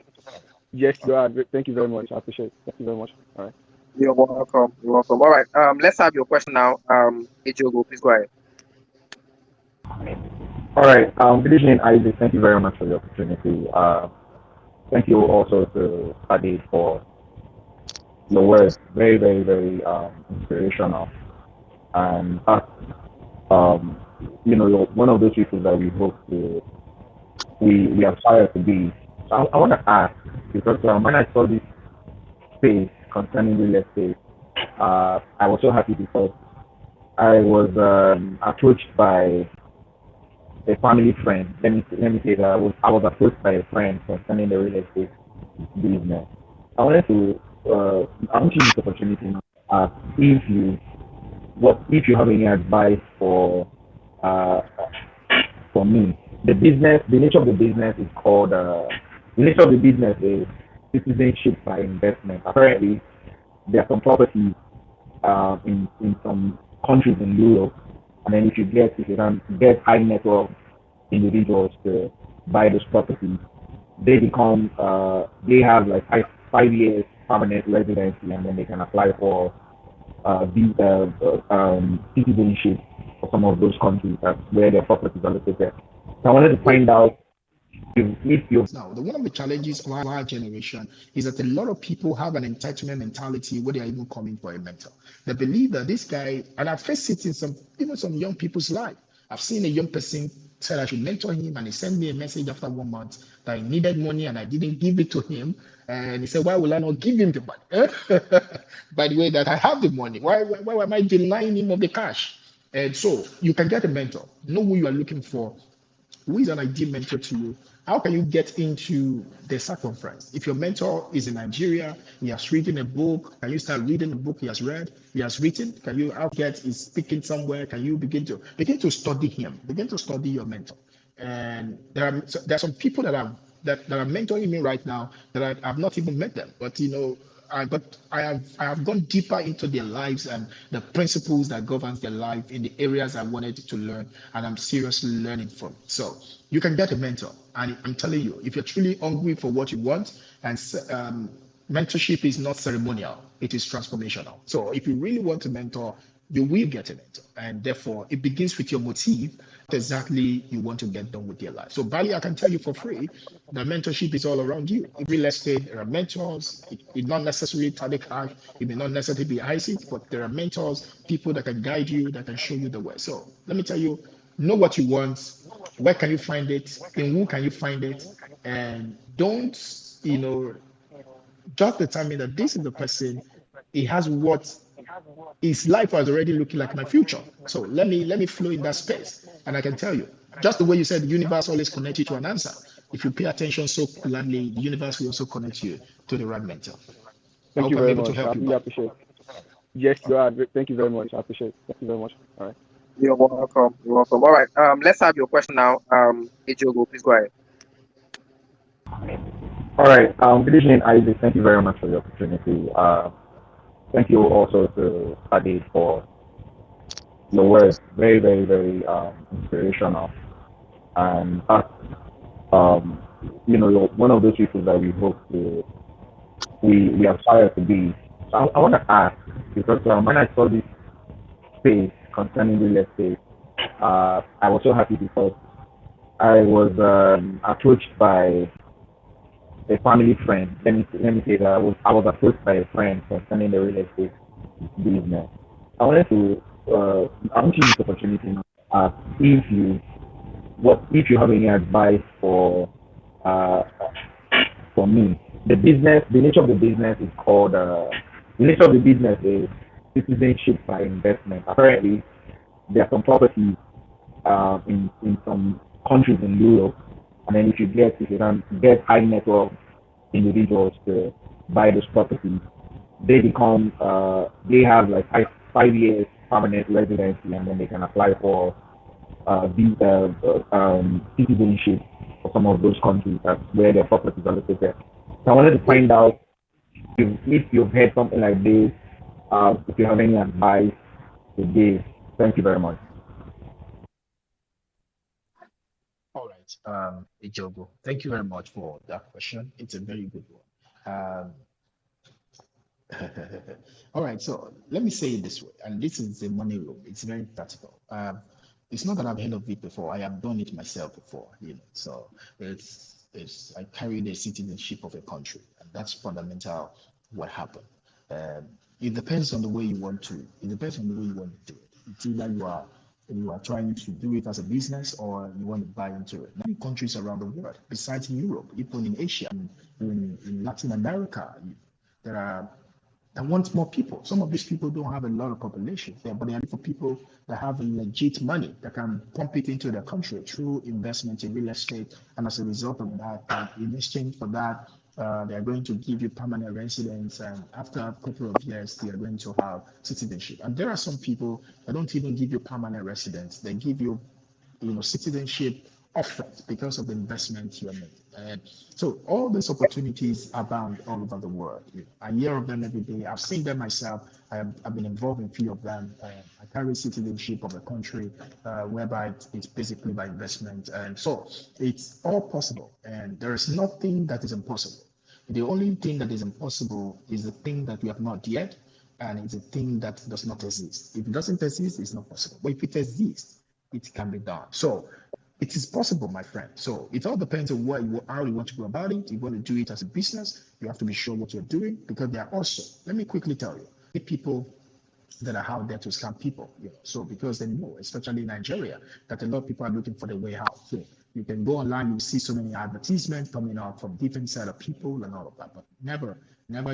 Yes, you are. Thank you very much. I appreciate it. Thank you very much. All right. You're welcome. You're welcome. All right. Let's have your question now. Ejogo, please go ahead. All right. Good evening, Isaac. Thank you very much for the opportunity. Thank you also to Tade for your words. Very, very, very inspirational. And that's, um, you're one of those people that we hope to, we aspire to be. So I want to ask, because when I saw this space concerning real estate, I was so happy because I was approached by a family friend. Let me say that I was approached by a friend concerning the real estate business. I wanted to I want to use this opportunity now to ask if you have any advice uh, for me. The nature of the business is called the nature of the business is citizenship by investment. Apparently, there are some properties in some countries in Europe, and then if you can get high net worth individuals to buy those properties, they have like 5 years permanent residency, and then they can apply for citizenship for some of those countries where their properties are located. So I wanted to find out if you Now, one of the challenges of our generation is that a lot of people have an entitlement mentality where they are even coming for a mentor. They believe that this guy, and I've faced it in some young people's life. I've seen a young person said I should mentor him, and he sent me a message after 1 month that he needed money and I didn't give it to him. And he said, "Why will I not give him the money?" By the way, that I have the money. Why am I denying him of the cash? And so you can get a mentor. Know who you are looking for, who is an ideal mentor to you. How can you get into the circumference? If your mentor is in Nigeria, he has written a book, can you start reading the book he has written? Can you how get is speaking somewhere? Can you begin to study him, begin to study your mentor? And there are some people that are mentoring me right now that I've not even met them, but I have gone deeper into their lives and the principles that governs their life in the areas I wanted to learn, and I'm seriously learning from. So you can get a mentor, and I'm telling you, if you're truly hungry for what you want, and mentorship is not ceremonial, it is transformational. So if you really want to mentor, you will get a mentor. And therefore, it begins with your motive, what exactly you want to get done with your life. So, Bali, I can tell you for free that mentorship is all around you. In real estate, there are mentors. It not necessarily Tarikash, it may not necessarily be Isaac, but there are mentors, people that can guide you, that can show you the way. So, let me tell you, know what you want, where can you find it, in who can you find it, and don't, just determine that this is the person, he has what his life was already looking like my future. So let me flow in that space. And I can tell you, just the way you said the universe always connects you to an answer. If you pay attention so gladly, the universe will also connect you to the right mentor. I Thank hope you I'm very able to much. I help you, really buddy. appreciate it. Yes, you Okay. are. Thank you very much. I appreciate it. Thank you very much. All right. You're welcome. You're welcome. All right. Let's have your question now. Ejogo, please go ahead. All right. Good evening, Isaac. Thank you very much for the opportunity. Thank you also to Tade for your words. Very, very, very inspirational. And um, you're one of those people that we hope to, we aspire to be. So I want to ask, because when I saw this space concerning real estate, I was so happy because I was approached by a family friend. Let me say that I was approached by a friend concerning the real estate business. I wanted to I want to use this opportunity now to ask if you have any advice uh, for me. The nature of the business is called the nature of the business is citizenship by investment. Apparently, there are some properties in some countries in Europe, and then if you can get high net worth individuals to buy those properties, they have like 5 years permanent residency, and then they can apply for citizenship for some of those countries where their properties are located. So I wanted to find out if you've heard something like this, if you have any advice to give. Thank you very much. All right. Ijogo, thank you very much for that question. It's a very good one. Um, all right. So let me say it this way, and this is the money room. It's very practical. It's not that I've heard of it before. I have done it myself before, So it's I carry the citizenship of a country, and that's fundamental what happened. Um, it depends on the way you want to. It depends on the way you want to do it. It's either you are trying to do it as a business or you want to buy into it. Many countries around the world, besides in Europe, even in Asia, in Latin America, there are that want more people. Some of these people don't have a lot of population there, but they are for people that have legit money that can pump it into their country through investment in real estate. And as a result of that, in exchange for that, they are going to give you permanent residence. And after a couple of years, they are going to have citizenship. And there are some people that don't even give you permanent residence. They give you citizenship upfront because of the investment you have made. And so all these opportunities abound all over the world. I hear of them every day. I've seen them myself. I've been involved in a few of them. I carry citizenship of a country whereby it's basically by investment. And so it's all possible. And there is nothing that is impossible. The only thing that is impossible is the thing that we have not yet, and it's a thing that does not exist. If it doesn't exist, it's not possible. But if it exists, it can be done. So it is possible, my friend. So it all depends on how you want to go about it. You want to do it as a business, you have to be sure what you're doing because there are also, let me quickly tell you, people that are out there to scam people. So because they know, especially in Nigeria, that a lot of people are looking for the way out. So you can go online, you see so many advertisements coming out from different set of people and all of that, but never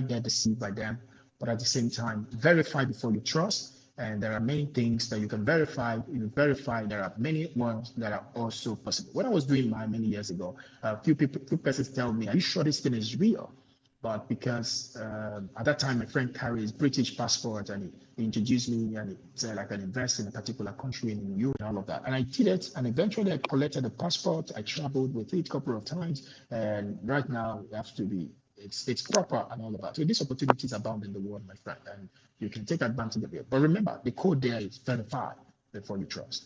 get deceived by them. But at the same time, verify before you trust. And there are many things that you can verify. You verify there are many ones that are also possible. When I was doing mine many years ago, a few persons tell me, "Are you sure this thing is real?" But because at that time my friend carries British passport and he introduced me and he said I can invest in a particular country and in Europe and all of that. And I did it and eventually I collected the passport. I traveled with it a couple of times and right now it has to be it's proper and all of that. So these opportunities abound in the world, my friend, and you can take advantage of it. But remember, the code there is verify before you trust.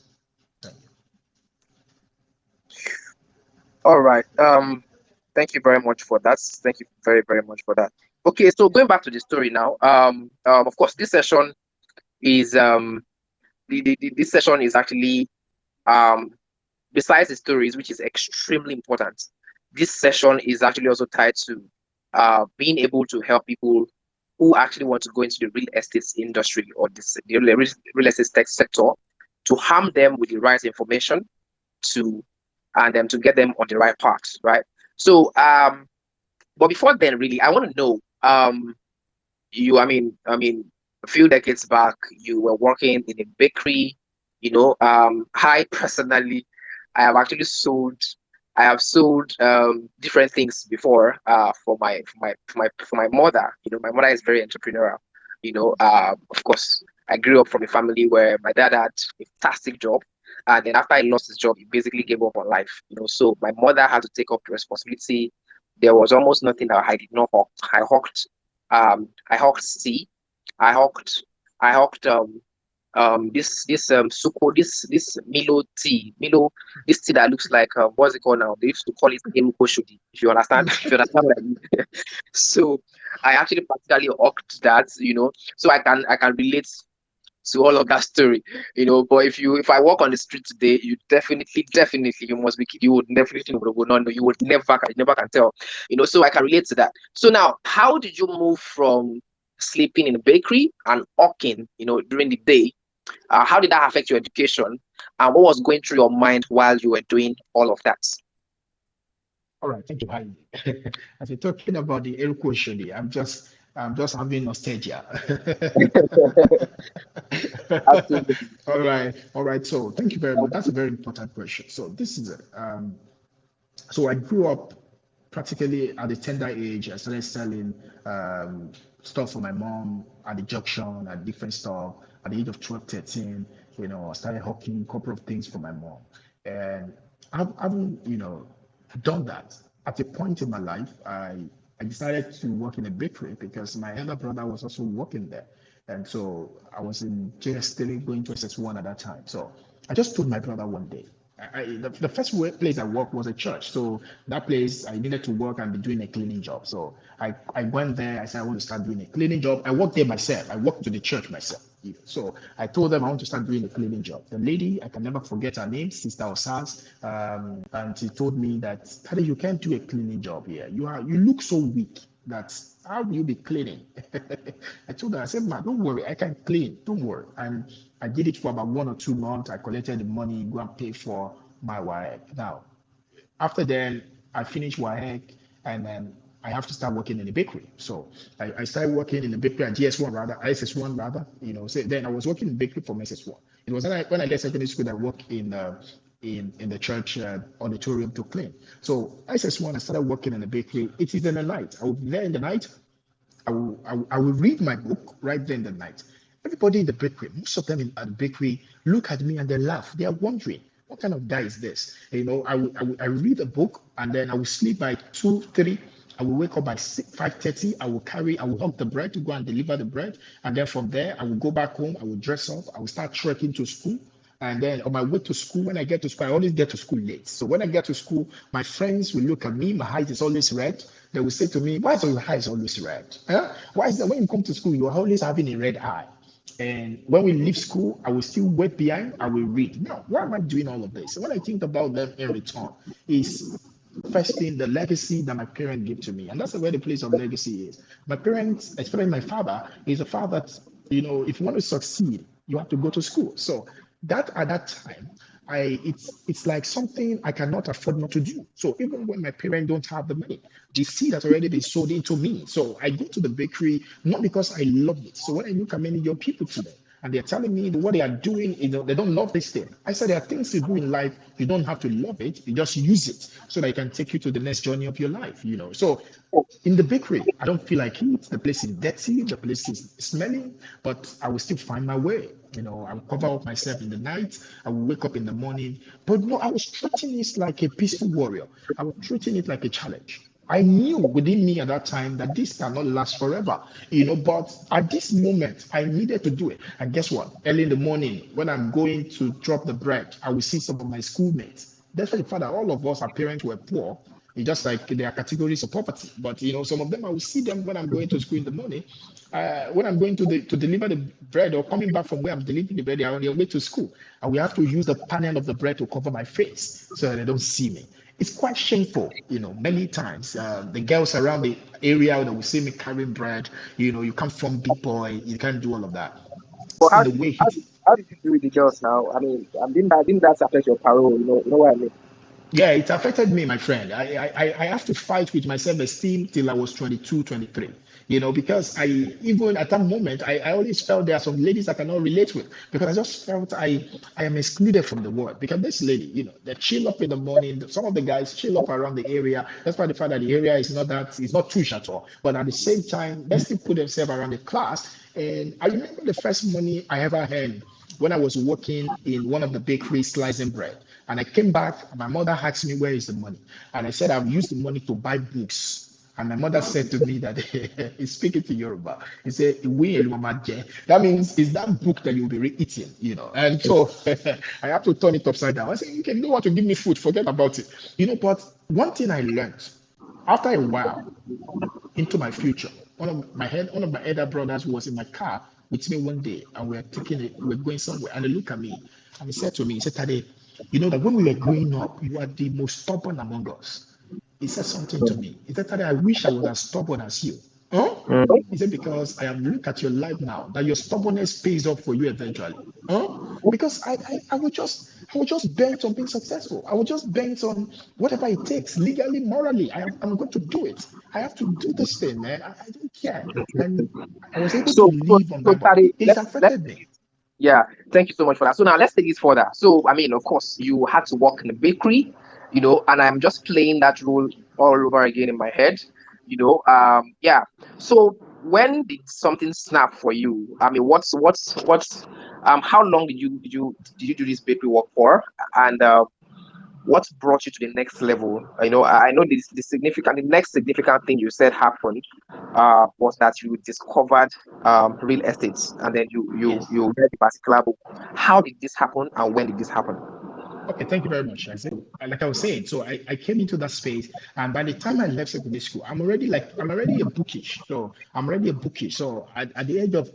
Thank you. All right. Thank you very much for that. Thank you very, very much for that. Okay, so going back to the story now. Of course, this session is this session is actually um besides the stories, which is extremely important. This session is actually also tied to being able to help people who actually want to go into the real estate industry or the real estate tech sector to harm them with the right information to and them to get them on the right path, right? So but before then, really, I want to know a few decades back, you were working in a bakery. I personally, I have actually sold, I have sold different things before for my mother. My mother is very entrepreneurial. Of course, I grew up from a family where my dad had a fantastic job, and then after he lost his job, he basically gave up on life. So my mother had to take up the responsibility. There was almost nothing that I did not hawk. I hawked tea. I hawked, I hawked this suko, this Milo, this tea that looks like what's it called now? They used to call it Eruko Shudi, if you understand. If you understand what I mean. So I actually practically hawked that, so I can relate to all of that story. But if I walk on the street today, you definitely you must be you would definitely would not know, you would never can tell. So I can relate to that. So now, how did you move from sleeping in a bakery and hawking, during the day? How did that affect your education, and what was going through your mind while you were doing all of that? All right, thank you, Heidi. As you're talking about the air question, I'm just having nostalgia. Absolutely. All right. So thank you very much. That's a very important question. So this is it. So I grew up practically at a tender age. I started selling um, stuff for my mom at the junction, at different stuff. At the age of 12, 13, I started hawking a couple of things for my mom. And I've done that. At a point in my life, I decided to work in a bakery because my elder brother was also working there. And so I was in JS3 going to SS1 at that time. So I just told my brother one day, the first place I worked was a church. So that place, I needed to work and be doing a cleaning job. So I went there. I said, I want to start doing a cleaning job. I worked there myself. I worked to the church myself. So I told them I want to start doing a cleaning job. The lady, I can never forget her name, Sister Osas, and she told me that, Tade, you can't do a cleaning job here. You look so weak that how will you be cleaning? I told her, I said, man, don't worry, I can clean, don't worry. And I did it for about 1 or 2 months. I collected the money, go and pay for my wife. Now, after then, I finished WAEC, and then I have to start working in the bakery. So I started working in the bakery at GS1 rather, ISS1 rather. So then I was working in the bakery from SS1. It was when I left secondary school that I worked in the church auditorium to clean. So ISS1, I started working in the bakery. It is in the night. I would be there in the night. I will read my book right there in the night. Everybody in the bakery, most of them at the bakery, look at me and they laugh. They are wondering, what kind of guy is this? I will read a book and then I will sleep by 2, 3. I will wake up by 5:30. I will hug the bread to go and deliver the bread. And then from there, I will go back home. I will dress up. I will start trekking to school. And then on my way to school, when I get to school, I always get to school late. So when I get to school, my friends will look at me. My height is always red. They will say to me, "Why is your eyes always red? Huh? Why is that when you come to school, you're always having a red eye?" And when we leave school, I will still wait behind. I will read. Now, why am I doing all of this? So when I think about them in return, is first thing the legacy that my parents give to me, and that's where the place of legacy is. My parents, especially my father, is a father that, if you want to succeed, you have to go to school. So that at that time, it's like something I cannot afford not to do. So even when my parents don't have the money, the seed has already been sold into me. So I go to the bakery not because I love it. So when I look at many young people today, and they're telling me that what they are doing, they don't love this thing. I said there are things to do in life. You don't have to love it. You just use it so that it can take you to the next journey of your life. So in the bakery, I don't feel like it. The place is dirty. The place is smelling, but I will still find my way. I will cover up myself in the night. I will wake up in the morning. But no, I was treating it like a peaceful warrior. I was treating it like a challenge. I knew within me at that time that this cannot last forever, but at this moment, I needed to do it. And guess what? Early in the morning, when I'm going to drop the bread, I will see some of my schoolmates. That's why the fact that all of us, our parents were poor. It's just like there are categories of poverty. But, some of them, I will see them when I'm going to school in the morning. When I'm going to deliver the bread or coming back from where I'm delivering the bread, they are on their way to school. And we have to use the panel of the bread to cover my face so that they don't see me. It's quite shameful, many times. The girls around the area that will see me carrying bread, you come from big boy, you can't do all of that. But In the way he, how did you do with the girls now? I mean, didn't that affect your parole? You know what I mean? yeah, it affected me, my friend. I have to fight with my self-esteem till I was 22, 23. because I, even at that moment, I always felt there are some ladies I cannot relate with because I just felt I am excluded from the world. Because this lady, they chill up in the morning. Some of the guys chill up around the area. That's why the fact that the area is not that, it's not tush at all. But at the same time, they still put themselves around the class. And I remember the first money I ever had when I was working in one of the bakeries slicing bread. And I came back, and my mother asked me, "Where is the money?" And I said, "I've used the money to buy books." And my mother said to me that he's speaking to Yoruba. He said, "We that means it's that book that you'll be eating. And so I have to turn it upside down. I said, "Okay, you don't want to give me food, forget about it." But one thing I learned after a while into my future. One of my elder brothers was in my car with me one day, and we're going somewhere, and he looked at me and he said to me, he said, "Tade, you know that when we were growing up, you are the most stubborn among us." He said something to me. He said, "Tade, I wish I was as stubborn as you." Huh? He said, "Because I am look at your life now, that your stubbornness pays off for you eventually." Huh? Because I was just bent on being successful. I was just bent on whatever it takes, legally, morally. I'm going to do it. I have to do this thing, man. I don't care. And I was able to So, so, live on so that, but Tade, it's let's affected me. yeah, thank you so much for that. So now let's take this further. So I mean, of course, you had to work in a bakery, and I'm just playing that role all over again in my head, yeah. So when did something snap for you? I mean, how long did you do this bakery work for? And what brought you to the next level? I know the next significant thing you said happened was that you discovered real estate, and then Yes. you read the particular book. How did this happen, and when did this happen? Okay, thank you very much, Isaac. Like I was saying, so I came into that space, and by the time I left secondary school, I'm already a bookish. So I'm already a bookish. So at the age of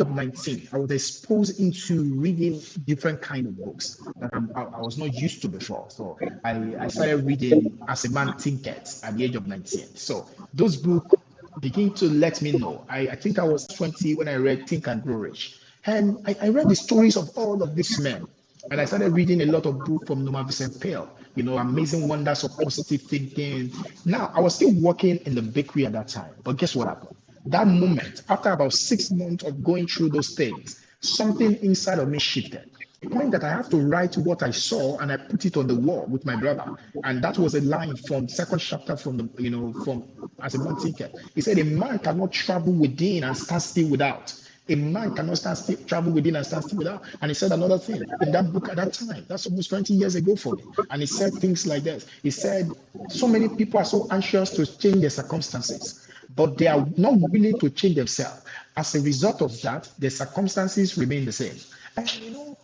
19, I was exposed into reading different kind of books that I was not used to before. So I started reading As a Man Thinketh at the age of 19. So those books begin to let me know. I think I was 20 when I read Think and Grow Rich. And I read the stories of all of these men. And I started reading a lot of books from Norman Vincent Peale, Amazing Wonders of Positive Thinking. Now, I was still working in the bakery at that time, but guess what happened? That moment, after about 6 months of going through those things, something inside of me shifted. It meant that I have to write what I saw and I put it on the wall with my brother. And that was a line from second chapter from from As a Man Thinketh. He said, "A man cannot travel within and stand still without." A man cannot stand still, travel within and stand still without. And he said another thing in that book at that time. That's almost 20 years ago for me. And he said things like this. He said, "So many people are so anxious to change their circumstances, but they are not willing to change themselves. As a result of that, their circumstances remain the same." And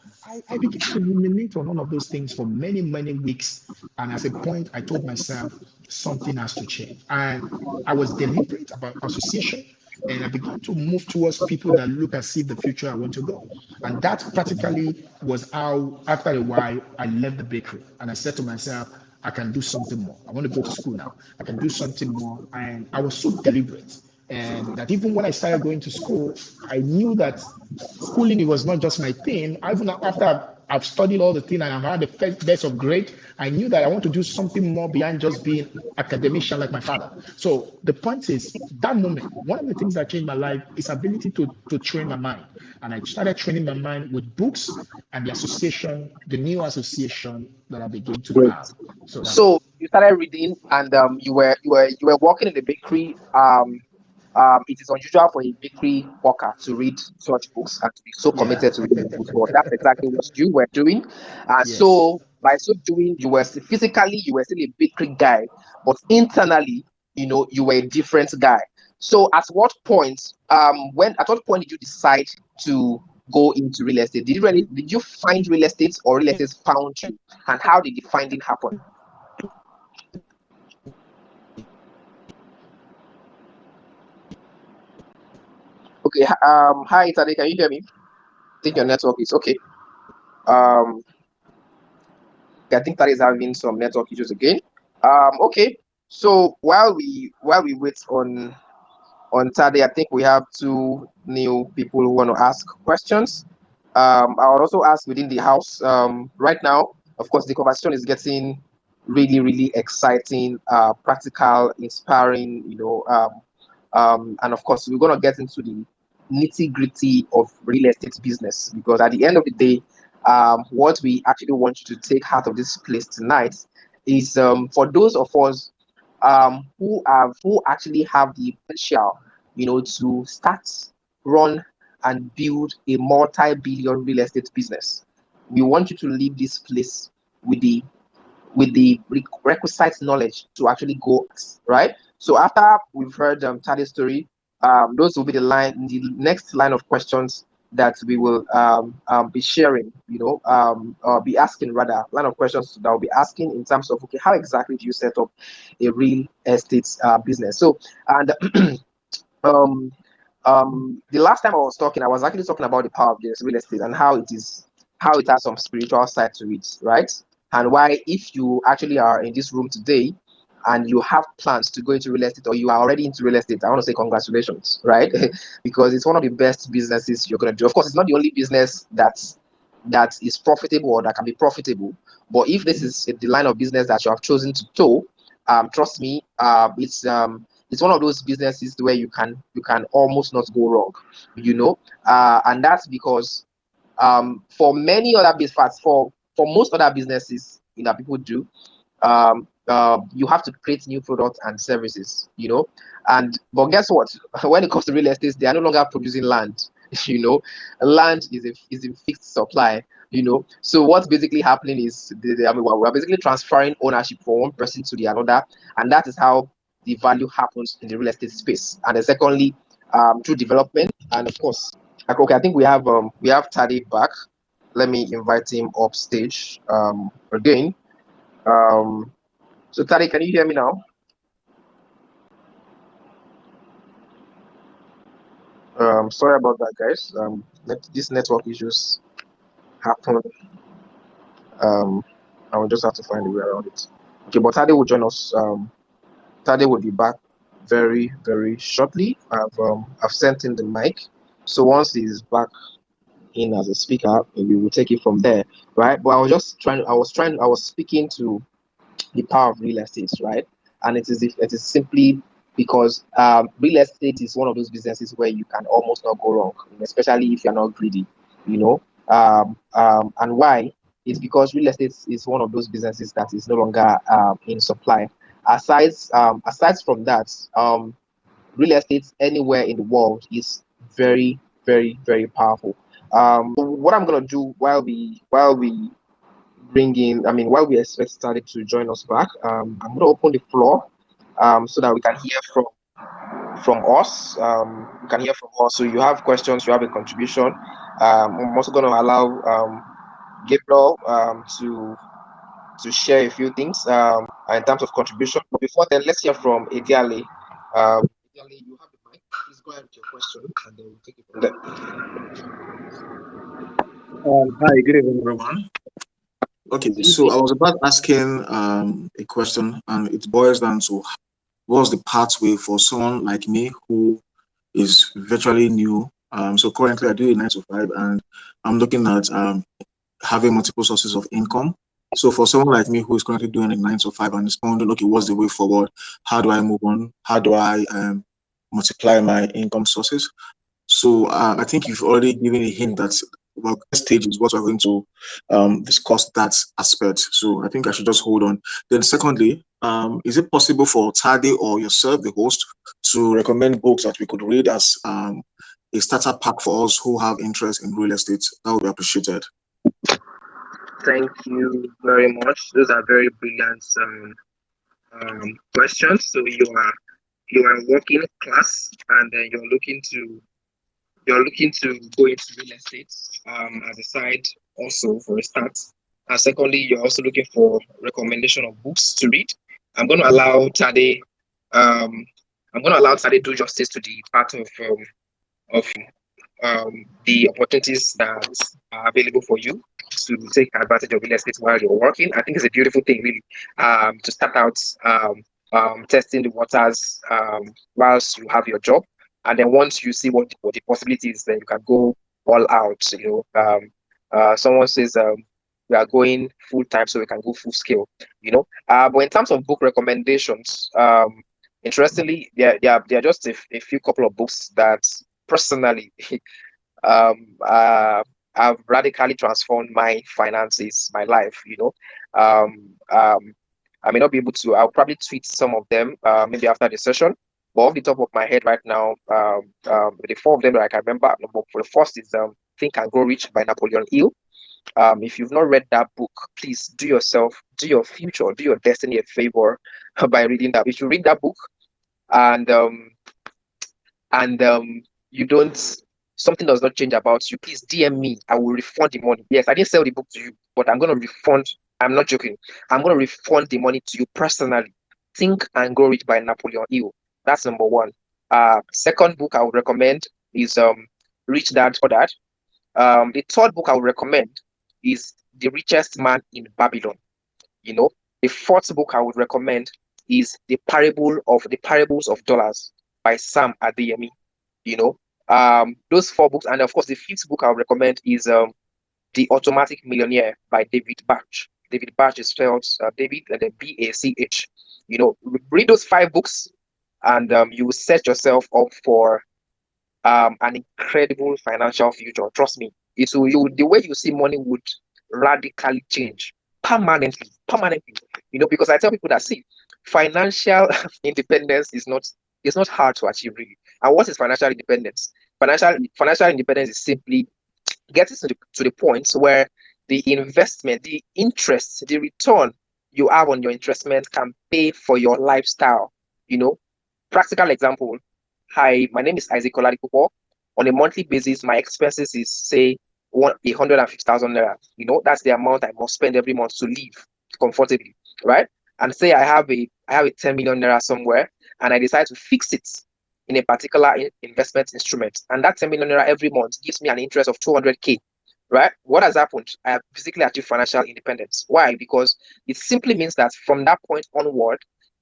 I began to ruminate on all of those things for many, many weeks. And at a point, I told myself something has to change. And I was deliberate about association, and I began to move towards people that look and see the future I want to go. And that practically was how, after a while, I left the bakery and I said to myself, I can do something more. I want to go to school now. I can do something more. And I was so deliberate. And that even when I started going to school, I knew that schooling, it was not just my thing. Even after I've studied all the things and I've had the first best of grade, I knew that I want to do something more beyond just being academician like my father. So the point is, that moment, one of the things that changed my life is ability to train my mind. And I started training my mind with books and the association, the new association that I began to Great. have. So that's it. So you started reading, and you were working in the bakery. It is unusual for a bakery worker to read such books and to be so Yeah. committed to reading books. But that's exactly what you were doing. And Yes. so by so doing, you were still a bakery guy, but internally, you were a different guy. So at what point did you decide to go into real estate? Did you find real estate, or real estate found you? And how did the finding happen? Okay. Hi, Tade, can you hear me? I think your network is okay. Um, I think Tade is having some network issues again. Okay. So while we wait on Tade, I think we have two new people who want to ask questions. I will also ask within the house. Right now, of course, the conversation is getting really, really exciting, practical, inspiring. And of course, we're gonna get into the nitty-gritty of real estate business, because at the end of the day, what we actually want you to take out of this place tonight is, for those of us who actually have the potential, to start, run, and build a multi-billion real estate business. We want you to leave this place with the requisite knowledge to actually go, right. So after we've heard Tade's story, those will be the next line of questions that we will be sharing, be asking, rather, line of questions that will be asking in terms of, okay, how exactly do you set up a real estate business? So, and um, the last time I was talking, I was actually talking about the power of this real estate and how it has some spiritual side to it, right? And why, if you actually are in this room today and you have plans to go into real estate, or you are already into real estate, I want to say congratulations, right? Because it's one of the best businesses you're going to do. Of course, it's not the only business that is profitable or that can be profitable, but if this is the line of business that you have chosen to tow, trust me, it's one of those businesses where you can almost not go wrong, and that's because, for many other business, for most other businesses, people do, you have to create new products and services, and but guess what? When it comes to real estate, they are no longer producing land. you know Land is in fixed supply. So what's basically happening is, we're basically transferring ownership from one person to the another, and that is how the value happens in the real estate space. And then secondly, through development, and of course, like, okay, I think we have Tade back. Let me invite him up stage again. um so Tade, can you hear me now? Sorry about that, guys. This network issues happen. um I will just have to find a way around it. Okay, but Tade will join us. Tade will be back very, very shortly. I've sent in the mic, so once he's back in as a speaker, we will take it from there, right? But I was speaking to the power of real estate, right? And it is simply because, real estate is one of those businesses where you can almost not go wrong, especially if you're not greedy, you know. And why? It's because real estate is one of those businesses that is no longer in supply. Aside from that, real estate anywhere in the world is very, very, very powerful. What I'm gonna do while we bring in, while we expect started to join us back, I'm gonna open the floor, so that we can hear from us. You can hear from us. So you have questions, you have a contribution. I'm also gonna allow Gabriel to share a few things in terms of contribution. But before then, let's hear from Ediale. Ediale, you have the mic. Please go ahead with your question, and then we'll take it from there. Hi, good evening, everyone. Okay, so I was about asking a question, and it boils down to what's the pathway for someone like me who is virtually new. So currently I do a 9 to 5, and I'm looking at having multiple sources of income. So for someone like me who is currently doing a 9 to 5 and is wondering, okay, what's the way forward? How do I move on? How do I multiply my income sources? So I think you've already given a hint that, well, next stage is what we're going to discuss that aspect. So I think I should just hold on. Then secondly, is it possible for Tade or yourself, the host, to recommend books that we could read as a starter pack for us who have interest in real estate? That would be appreciated. Thank you very much. Those are very brilliant questions. So you are working class, and then you're looking to go into real estate as a side, also for a start. And secondly, you're also looking for recommendation of books to read. I'm going to allow Tade. Um, I'm going to allow Tade do justice to the part of the opportunities that are available for you to take advantage of real estate while you're working. I think it's a beautiful thing, really, to start out testing the waters whilst you have your job, and then once you see what the possibilities, then you can go all out. Someone says, we are going full time, so we can go full scale. But in terms of book recommendations, Interestingly, there are just a few couple of books that personally um uh have radically transformed my finances, my life, Um um I may not be able to. I'll probably tweet some of them maybe after the session. But off the top of my head right now, the four of them that I can remember. For the first is Think and Grow Rich by Napoleon Hill. If you've not read that book, please do yourself, do your future, do your destiny a favor by reading that. If you read that book and you don't, something does not change about you, please DM me. I will refund the money. Yes, I didn't sell the book to you, but I'm going to refund. I'm not joking. I'm going to refund the money to you personally. Think and Grow Rich by Napoleon Hill. That's number one. Second book I would recommend is Rich Dad Poor Dad. The third book I would recommend is The Richest Man in Babylon. You know, the fourth book I would recommend is The Parables of Dollars by Sam Adeyemi. You know, those four books, and of course, the fifth book I would recommend is The Automatic Millionaire by David Bach. David Bach is spelled David and then Bach. Read those five books, and you will set yourself up for an incredible financial future. Trust me, the way you see money would radically change permanently. Because I tell people that, see, financial independence is not hard to achieve, really. And what is financial independence? Financial independence is simply getting to the point where the investment, the interest, the return you have on your investment can pay for your lifestyle. You know, Practical example. Hi, my name is Isaac Oladipo. On a monthly basis, my expenses is say 150,000 naira. That's the amount I must spend every month to live comfortably, right? And say I have a 10 million naira somewhere, and I decide to fix it in a particular investment instrument, and that 10 million naira every month gives me an interest of 200k, right? What has happened? I have physically achieved financial independence. Why? Because it simply means that from that point onward,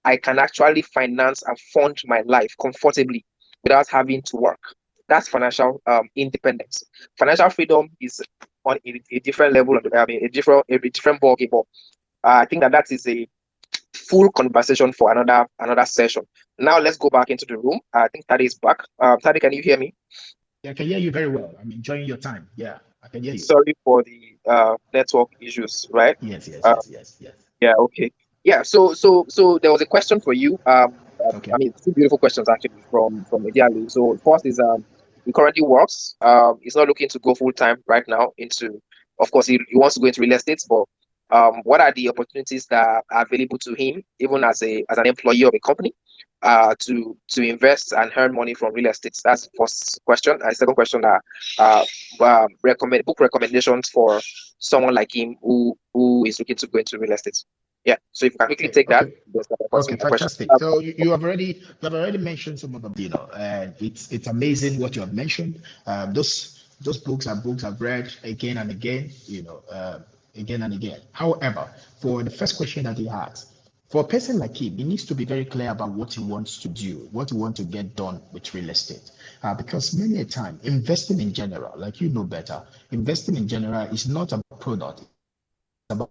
I can actually finance and fund my life comfortably without having to work. That's financial independence. Financial freedom is on a different level. I mean, a different ballgame. But I think that is a full conversation for another session. Now let's go back into the room. I think Tade is back. Tade, can you hear me? Yeah, I can hear you very well. I'm enjoying your time. Yeah, I can hear you. Sorry for the network issues, right? Yes, yes, Uh, yes, yes, yes. yeah, okay. Yeah, so there was a question for you. Okay. I mean, two beautiful questions actually from Edialu. So first is he currently works. He's not looking to go full time right now into. Of course, he wants to go into real estate, but what are the opportunities that are available to him, even as an employee of a company, to invest and earn money from real estate? That's the first question. And second question, recommend book recommendations for someone like him who is looking to go into real estate. Yeah. So if you can quickly Okay, take that, okay, just okay, continue my question. fantastic. So you have already mentioned some of them, and it's amazing what you have mentioned. Those books are books I've read again and again, again and again. However, for the first question that he has, for a person like him, he needs to be very clear about what he wants to do, what he wants to get done with real estate. Because many a time, investing in general, like you know better, investing in general is not about product. It's about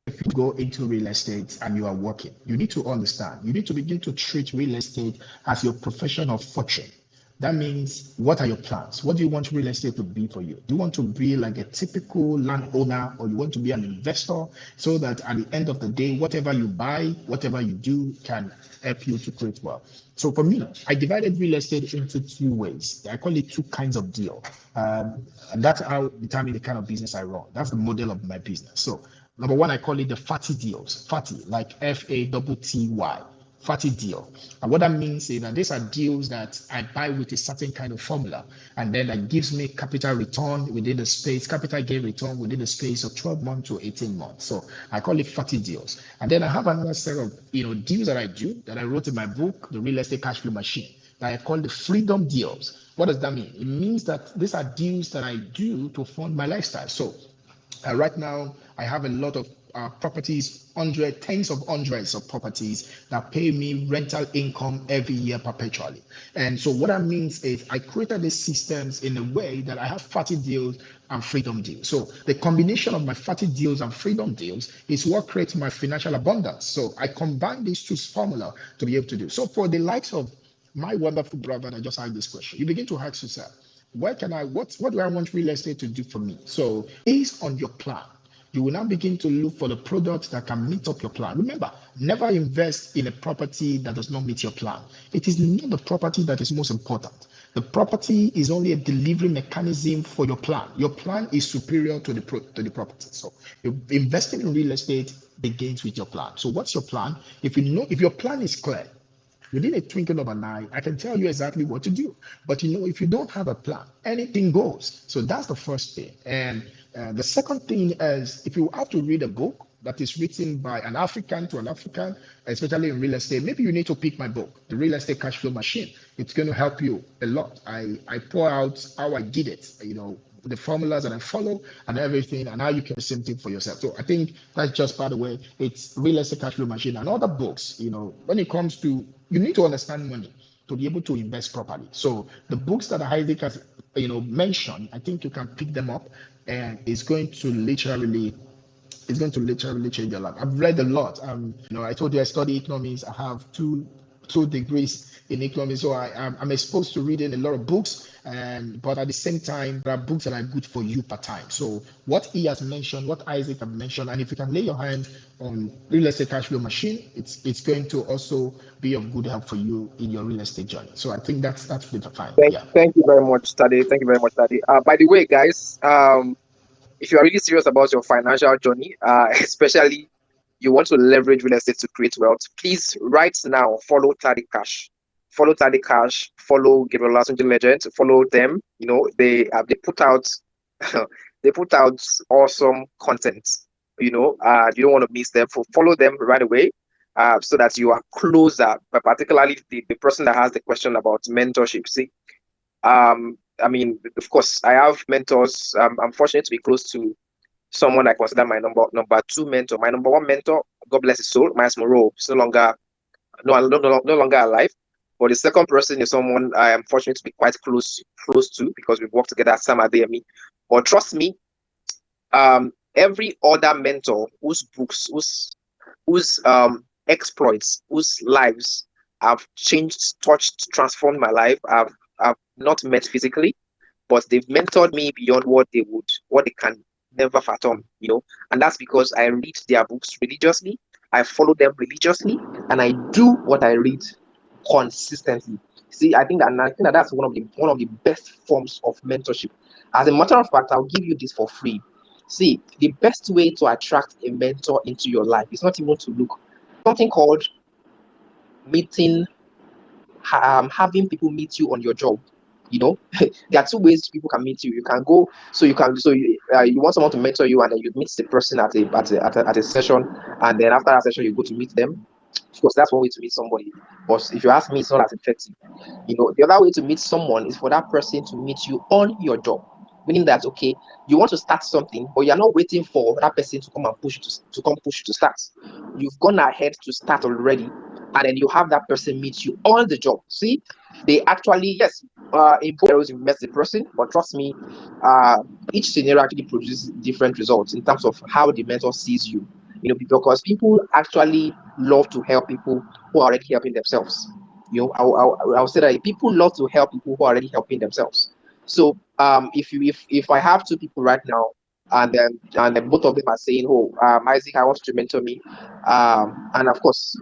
if you go into real estate and you are working, you need to understand, you need to begin to treat real estate as your profession of fortune. That means, what are your plans? What do you want real estate to be for you? Do you want to be like a typical landowner, or you want to be an investor, so that at the end of the day, whatever you buy, whatever you do can help you to create wealth? So for me, I divided real estate into two ways. I call it two kinds of deal. And that's how I determine the kind of business I run. That's the model of my business. So number one, I call it the fatty deals. Fatty, like FATTY, fatty deal. And what that means is that these are deals that I buy with a certain kind of formula, and then that gives me capital return within the space, capital gain return within the space of 12 months to 18 months. So I call it fatty deals. And then I have another set of deals that I do that I wrote in my book, The Real Estate Cash Flow Machine, that I call the freedom deals. What does that mean? It means that these are deals that I do to fund my lifestyle. So right now, I have a lot of properties, tens of hundreds of properties that pay me rental income every year perpetually. And so what that means is I created these systems in a way that I have 40 deals and freedom deals. So the combination of my 40 deals and freedom deals is what creates my financial abundance. So I combine these two formula to be able to do. So for the likes of my wonderful brother that just asked this question, you begin to ask yourself, what do I want real estate to do for me? So based on your plan, you will now begin to look for the products that can meet up your plan. Remember, never invest in a property that does not meet your plan. It is not the property that is most important. The property is only a delivery mechanism for your plan. Your plan is superior to the property. So investing in real estate begins with your plan. So what's your plan? If your plan is clear, within a twinkle of an eye, I can tell you exactly what to do. But if you don't have a plan, anything goes. So that's the first thing. And the second thing is, if you have to read a book that is written by an African to an African, especially in real estate, maybe you need to pick my book, The Real Estate Cash Flow Machine. It's going to help you a lot. I pour out how I did it, the formulas that I follow and everything, and how you can do the same thing for yourself. So I think that's just, by the way, it's Real Estate Cash Flow Machine and other books. When it comes to, you need to understand money to be able to invest properly. So the books that Isaac has, mentioned, I think you can pick them up, and it's going to literally change your life. I've read a lot. I told you I study economics. I have two degrees in economics, so I'm exposed to reading a lot of books. But at the same time, there are books that are good for you per time. So what he has mentioned, what Isaac has mentioned, and if you can lay your hand on real estate cash flow machine, it's going to also be of good help for you in your real estate journey. So I think that's pretty fine. Yeah. Thank you very much, Tade. Thank you very much, Tade. By the way, guys, if you are really serious about your financial journey, especially you want to leverage real estate to create wealth, please right now follow Tarikash. Follow Tarikash, follow Gabriel Lasunji Legend, follow them. They put out they put out awesome content. You don't want to miss them. Follow them right away. So that you are closer, but particularly the person that has the question about mentorship. See, I mean, of course, I have mentors. I'm fortunate to be close to someone I consider my number two mentor. My number one mentor, God bless his soul, Miles Moreau, is no longer alive. But the second person is someone I am fortunate to be quite close to, because we've worked together at Sam Adeyemi. But trust me, every other mentor whose books, whose exploits, whose lives have changed, touched, transformed my life, I've not met physically, but they've mentored me beyond what they can never fathom, and that's because I read their books religiously, I follow them religiously, and I do what I read consistently. See, I think that's one of the best forms of mentorship. As a matter of fact, I'll give you this for free. See, the best way to attract a mentor into your life is not even to look, something called meeting, having people meet you on your job. There are two ways people can meet you. You can go, you want someone to mentor you, and then you meet the person at a session, and then after that session you go to meet them. Of course, that's one way to meet somebody. But if you ask me, it's not as effective. The other way to meet someone is for that person to meet you on your job. Meaning that, okay, you want to start something, but you're not waiting for that person to come and push you to start. You've gone ahead to start already, and then you have that person meet you on the job. See, they actually, yes, in both areas you met the person, but trust me, each scenario actually produces different results in terms of how the mentor sees you. Because people actually love to help people who are already helping themselves. I'll say that people love to help people who are already helping themselves. So if I have two people right now, and then both of them are saying, "Oh, Isaac, I want you to mentor me," and of course,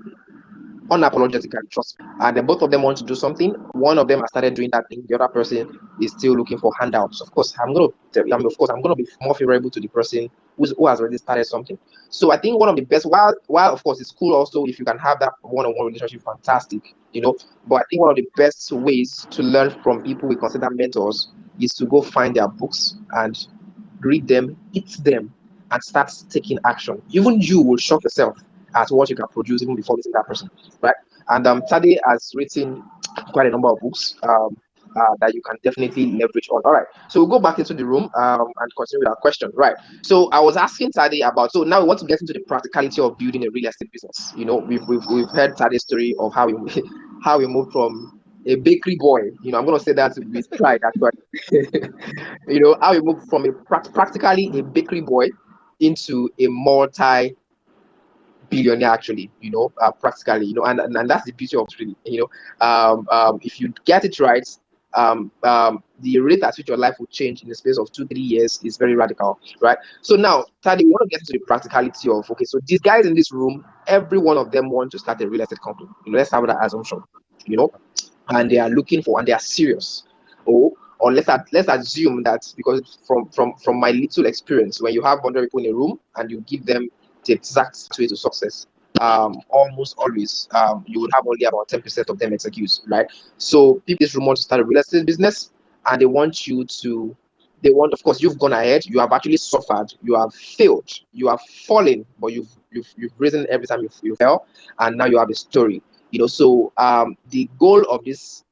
unapologetically, trust me. And then both of them want to do something. One of them has started doing that thing. The other person is still looking for handouts. Of course, I'm gonna be more favorable to the person who has already started something. So I think one of the best, while of course it's cool also if you can have that one-on-one relationship, fantastic. But I think one of the best ways to learn from people we consider mentors is to go find their books and read them, eat them, and start taking action. Even you will shock yourself at what you can produce even before meeting that person, right? And Tade has written quite a number of books. that you can definitely leverage on. All right, so we'll go back into the room and continue with our question. Right. So I was asking Tade about. So now we want to get into the practicality of building a real estate business. You know, we've heard Tade's story of how he how he moved from a bakery boy. You know, I'm gonna say that with pride actually. You know, how he moved from a practically a bakery boy into a multi billionaire actually, you know, practically, you know, and that's the beauty of it really, you know, if you get it right, the rate at which your life will change in the space of 2 3 years is very radical, right? So now, Tadi, we want to get into the practicality of, okay, so these guys in this room, every one of them want to start a real estate company. You know, let's have that assumption, you know, and they are looking for, and they are serious. Or let's assume that, because from my little experience, when you have 100 people in a room and you give them the exact way to success, almost always you would have only about 10% of them execute, right? So people in this room want to start a real estate business, and they want you to, they want, of course, you've gone ahead, you have actually suffered, you have failed, you have fallen, but you've risen every time you fell, and now you have a story, you know. So the goal of this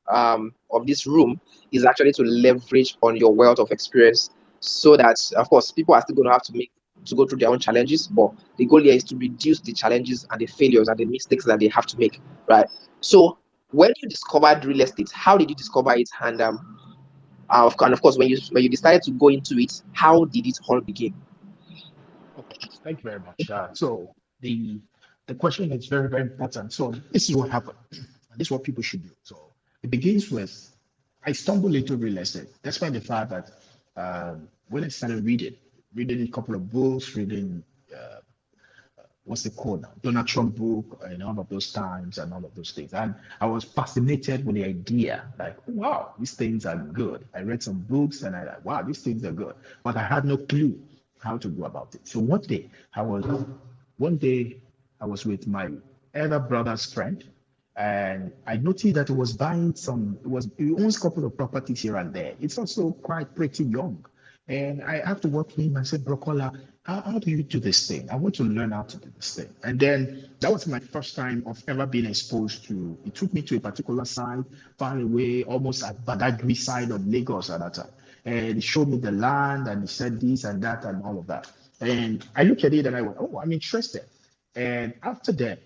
room is actually to leverage on your wealth of experience, so that, of course, people are still going to have to make to go through their own challenges, but the goal here is to reduce the challenges and the failures and the mistakes that they have to make, right? So when you discovered real estate, how did you discover it? And of course, when you decided to go into it, how did it all begin? Okay, thank you very much. So the question is very, very important. So this is what happened. This is what people should do. So it begins with I stumbled into real estate. Despite the fact that when I started reading a couple of books, reading what's it called now? Donald Trump book and all of those times and all of those things. And I was fascinated with the idea, like, wow, these things are good. I read some books and I like, wow, these things are good. But I had no clue how to go about it. So one day I was with my elder brother's friend, and I noticed that he owns a couple of properties here and there. It's also quite pretty young. And I have to work with him. I said, Brocola, how do you do this thing? I want to learn how to do this thing. And then that was my first time of ever being exposed to, it took me to a particular side, far away, almost at Badagry side of Lagos at that time. And he showed me the land and he said this and that and all of that. And I looked at it and I went, oh, I'm interested. And after that,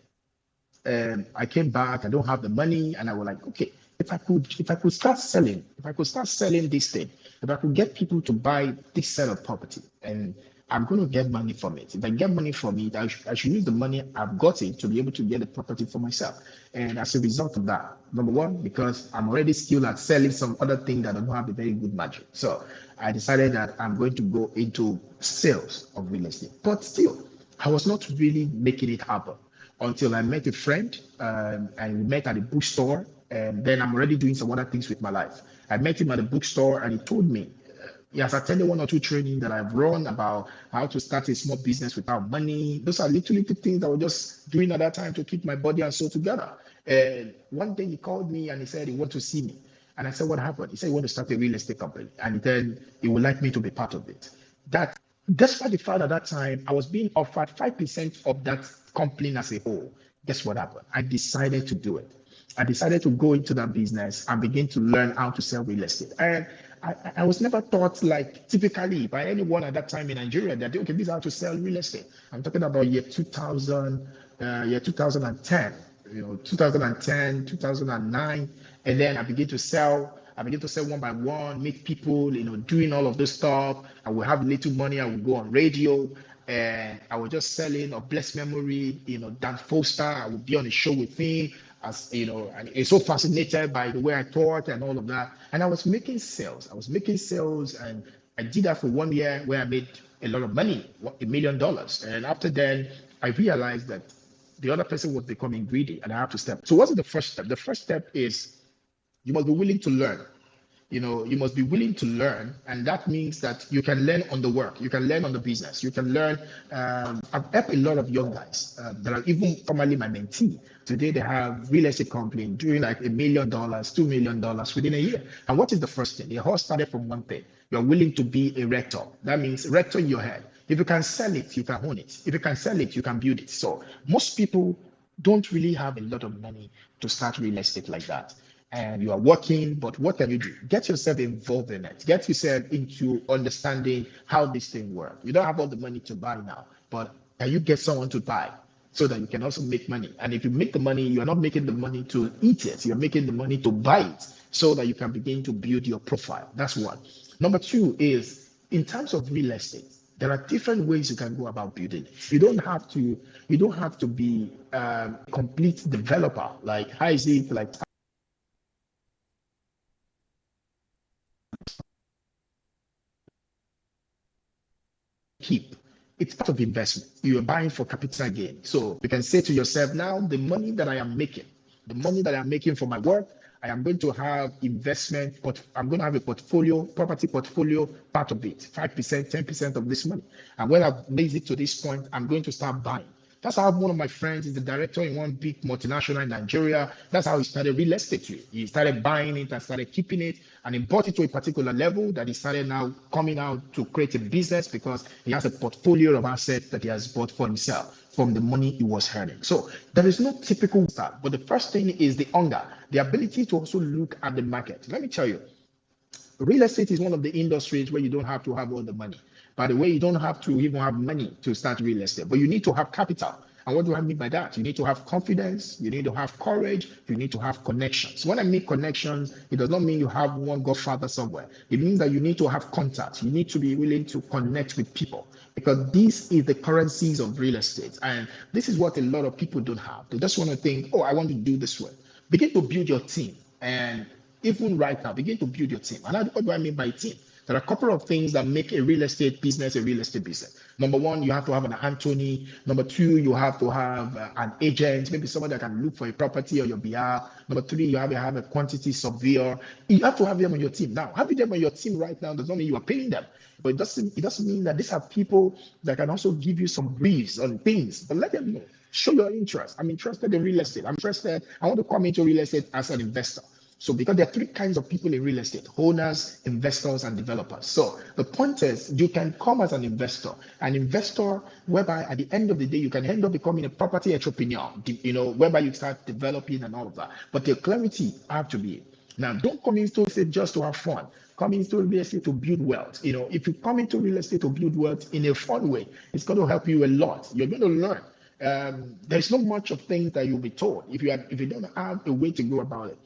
I came back. I don't have the money, and I was like, okay, if I could start selling, this thing, if I could get people to buy this set of property, and I'm going to get money from it. If I get money from it, I should use the money I've gotten to be able to get the property for myself. And as a result of that, number one, because I'm already skilled at selling some other thing that I don't have a very good margin, so I decided that I'm going to go into sales of real estate. But still, I was not really making it happen until I met a friend, and we met at a bookstore. And then I'm already doing some other things with my life. I met him at a bookstore and he told me, he has attended one or two trainings that I've run about how to start a small business without money. Those are little things that I was just doing at that time to keep my body and soul together. And one day he called me and he said he wanted to see me. And I said, what happened? He said he wanted to start a real estate company. And then he would like me to be part of it. That, despite the fact at that time I was being offered 5% of that company as a whole, guess what happened? I decided to do it. I decided to go into that business and begin to learn how to sell real estate. And I was never taught, like, typically by anyone at that time in Nigeria, that okay, this is how to sell real estate. I'm talking about year 2000, year 2010, 2010, 2009. And then I began to sell one by one, meet people, doing all of this stuff. I would have little money. I would go on radio and I was just selling of blessed memory, Dan Foster. I would be on a show with him, as and he's so fascinated by the way I taught and all of that. And I was making sales. And I did that for 1 year where I made a lot of money, $1 million. And after then, I realized that the other person was becoming greedy and I have to step. So what's the first step? The first step is you must be willing to learn. You must be willing to learn, and that means that you can learn on the work, you can learn on the business, you can learn. I've helped a lot of young guys that are even formerly my mentee. Today they have real estate company doing like $1 million, $2 million within a year. And what is the first thing? It all started from one thing. You're willing to be a rector. That means rector in your head. If you can sell it, you can own it. If you can sell it, you can build it. So most people don't really have a lot of money to start real estate like that. and you are working, but what can you do? Get yourself involved in it. Get yourself into understanding how this thing works. You don't have all the money to buy now, but can you get someone to buy so that you can also make money? And if you make the money, you are not making the money to eat it, you're making the money to buy it so that you can begin to build your profile. That's one. Number two is in terms of real estate. There are different ways you can go about building it. You don't have to be a complete developer. Like how is it like keep. It's part of investment. You are buying for capital gain. So you can say to yourself, now the money that I am making, the money that I'm making for my work, I am going to have investment, but I'm going to have a portfolio, property portfolio, part of it, 5%, 10% of this money. And when I've raised it to this point, I'm going to start buying. That's how one of my friends is the director in one big multinational in Nigeria. That's how he started real estate. He started buying it and started keeping it, and he brought it to a particular level that he started now coming out to create a business because he has a portfolio of assets that he has bought for himself from the money he was earning. So there is no typical start, but the first thing is the hunger, the ability to also look at the market. Let me tell you, real estate is one of the industries where you don't have to have all the money. By the way, you don't have to even have money to start real estate, but you need to have capital. And what do I mean by that? You need to have confidence, you need to have courage, you need to have connections. When I mean connections, it does not mean you have one godfather somewhere. It means that you need to have contacts. You need to be willing to connect with people because this is the currencies of real estate. And this is what a lot of people don't have. They just want to think, oh, I want to do this way. Begin to build your team. And even right now, begin to build your team. And what do I mean by team? There are a couple of things that make a real estate business a real estate business. Number one, you have to have an attorney. Number two, you have to have an agent, maybe someone that can look for a property on your behalf. Number three, you have to have a quantity surveyor. You have to have them on your team. Now, having them on your team right now does not mean you are paying them. But it doesn't mean that these are people that can also give you some briefs on things. But let them know. Show your interest. I'm interested in real estate. I'm interested. I want to come into real estate as an investor. So because there are three kinds of people in real estate: owners, investors, and developers. So the point is you can come as an investor whereby at the end of the day you can end up becoming a property entrepreneur, whereby you start developing and all of that. But the clarity have to be. Now, don't come into real estate just to have fun. Come into real estate to build wealth. If you come into real estate to build wealth in a fun way, it's going to help you a lot. You're going to learn. There's not much of things that you'll be told. If you don't have a way to go about it,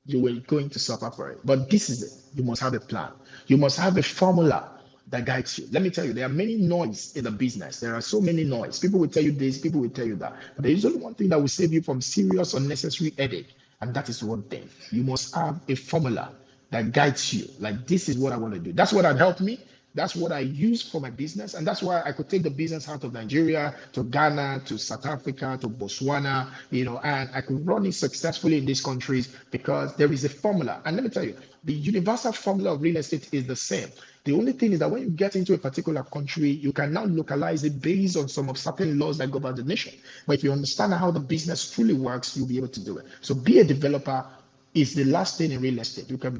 you will going to suffer for it. But this is it. You must have a plan. You must have a formula that guides you. Let me tell you, there are many noise in the business. There are so many noise. People will tell you this, people will tell you that. But there is only one thing that will save you from serious unnecessary headache, and that is one thing. You must have a formula that guides you. Like, this is what I want to do. That's what had helped me. That's what I use for my business. And that's why I could take the business out of Nigeria to Ghana, to South Africa, to Botswana, and I could run it successfully in these countries because there is a formula. And let me tell you, the universal formula of real estate is the same. The only thing is that when you get into a particular country, you can now localize it based on some of certain laws that govern the nation. But if you understand how the business truly works, you'll be able to do it. So be a developer is the last thing in real estate. You can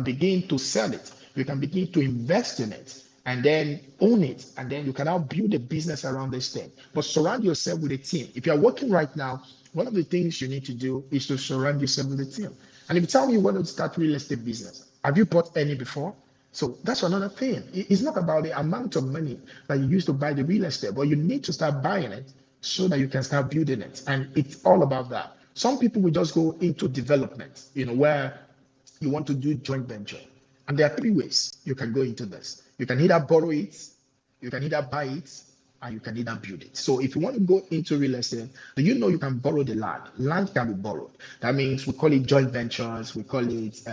begin to sell it. You can begin to invest in it and then own it. And then you can now build a business around this thing. But surround yourself with a team. If you're working right now, one of the things you need to do is to surround yourself with a team. And if you tell me you want to start real estate business, have you bought any before? So that's another thing. It's not about the amount of money that you use to buy the real estate, but you need to start buying it so that you can start building it. And it's all about that. Some people will just go into development, where you want to do joint venture. And there are three ways you can go into this. You can either borrow it, you can either buy it, and you can either build it. So if you want to go into real estate, do you know you can borrow the land? Land can be borrowed. That means we call it joint ventures, we call it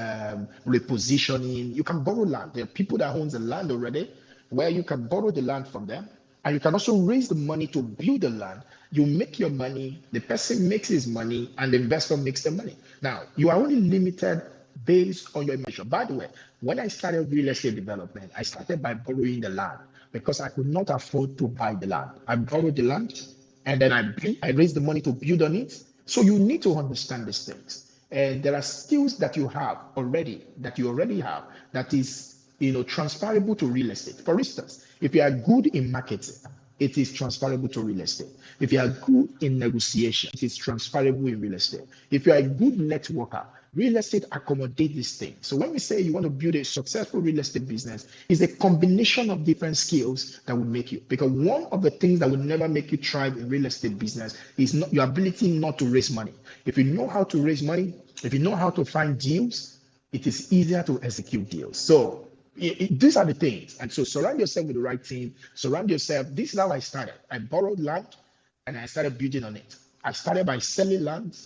repositioning. You can borrow land. There are people that own the land already, where you can borrow the land from them. And you can also raise the money to build the land. You make your money, the person makes his money, and the investor makes the money. Now, you are only limited based on your measure. By the way, when I started real estate development, I started by borrowing the land because I could not afford to buy the land. I borrowed the land and then I raised the money to build on it. So you need to understand these things. And there are skills that you already have, that is transferable to real estate. For instance, if you are good in marketing, it is transferable to real estate. If you are good in negotiation, it is transferable in real estate. If you are a good networker, real estate accommodate these things. So when we say you want to build a successful real estate business, it's a combination of different skills that will make you. Because one of the things that will never make you thrive in real estate business is not your ability not to raise money. If you know how to raise money, if you know how to find deals, it is easier to execute deals. So these are the things. And so surround yourself with the right team. Surround yourself. This is how I started. I borrowed land and I started building on it. I started by selling land,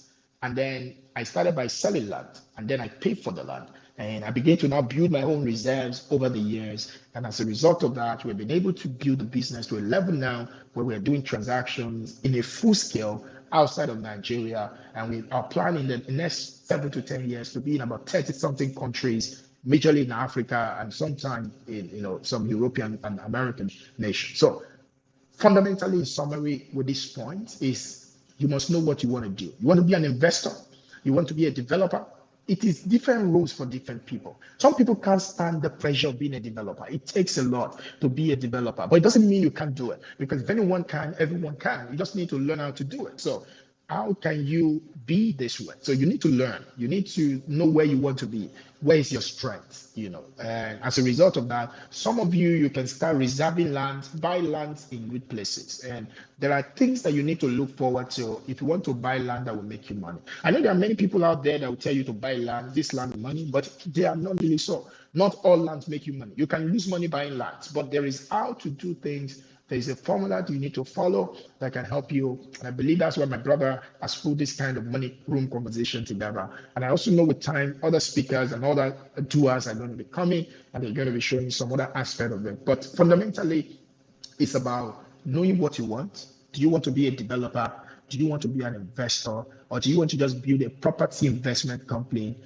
and then I started by selling land, and then I paid for the land. And I began to now build my own reserves over the years. And as a result of that, we've been able to build the business to a level now where we're doing transactions in a full scale outside of Nigeria. And we are planning the next 7 to 10 years to be in about 30 something countries, majorly in Africa and sometimes in some European and American nations. So fundamentally, in summary, with this point is you must know what you want to do. You want to be an investor, you want to be a developer. It is different roles for different people. Some people can't stand the pressure of being a developer. It takes a lot to be a developer, but it doesn't mean you can't do it, because if anyone can, everyone can. You just need to learn how to do it. So how can you be this way? So you need to learn. You need to know where you want to be. Where is your strength? And as a result of that, some of you can start reserving land, buy lands in good places. And there are things that you need to look forward to if you want to buy land that will make you money. I know there are many people out there that will tell you to buy land, this land with money, but they are not really so. Not all lands make you money. You can lose money buying lands, but there is how to do things. There is a formula that you need to follow that can help you. And I believe that's why my brother has put this kind of money room conversation together. And I also know with time, other speakers and other doers are going to be coming and they're going to be showing some other aspect of it. But fundamentally, it's about knowing what you want. Do you want to be a developer? Do you want to be an investor? Or do you want to just build a property investment company?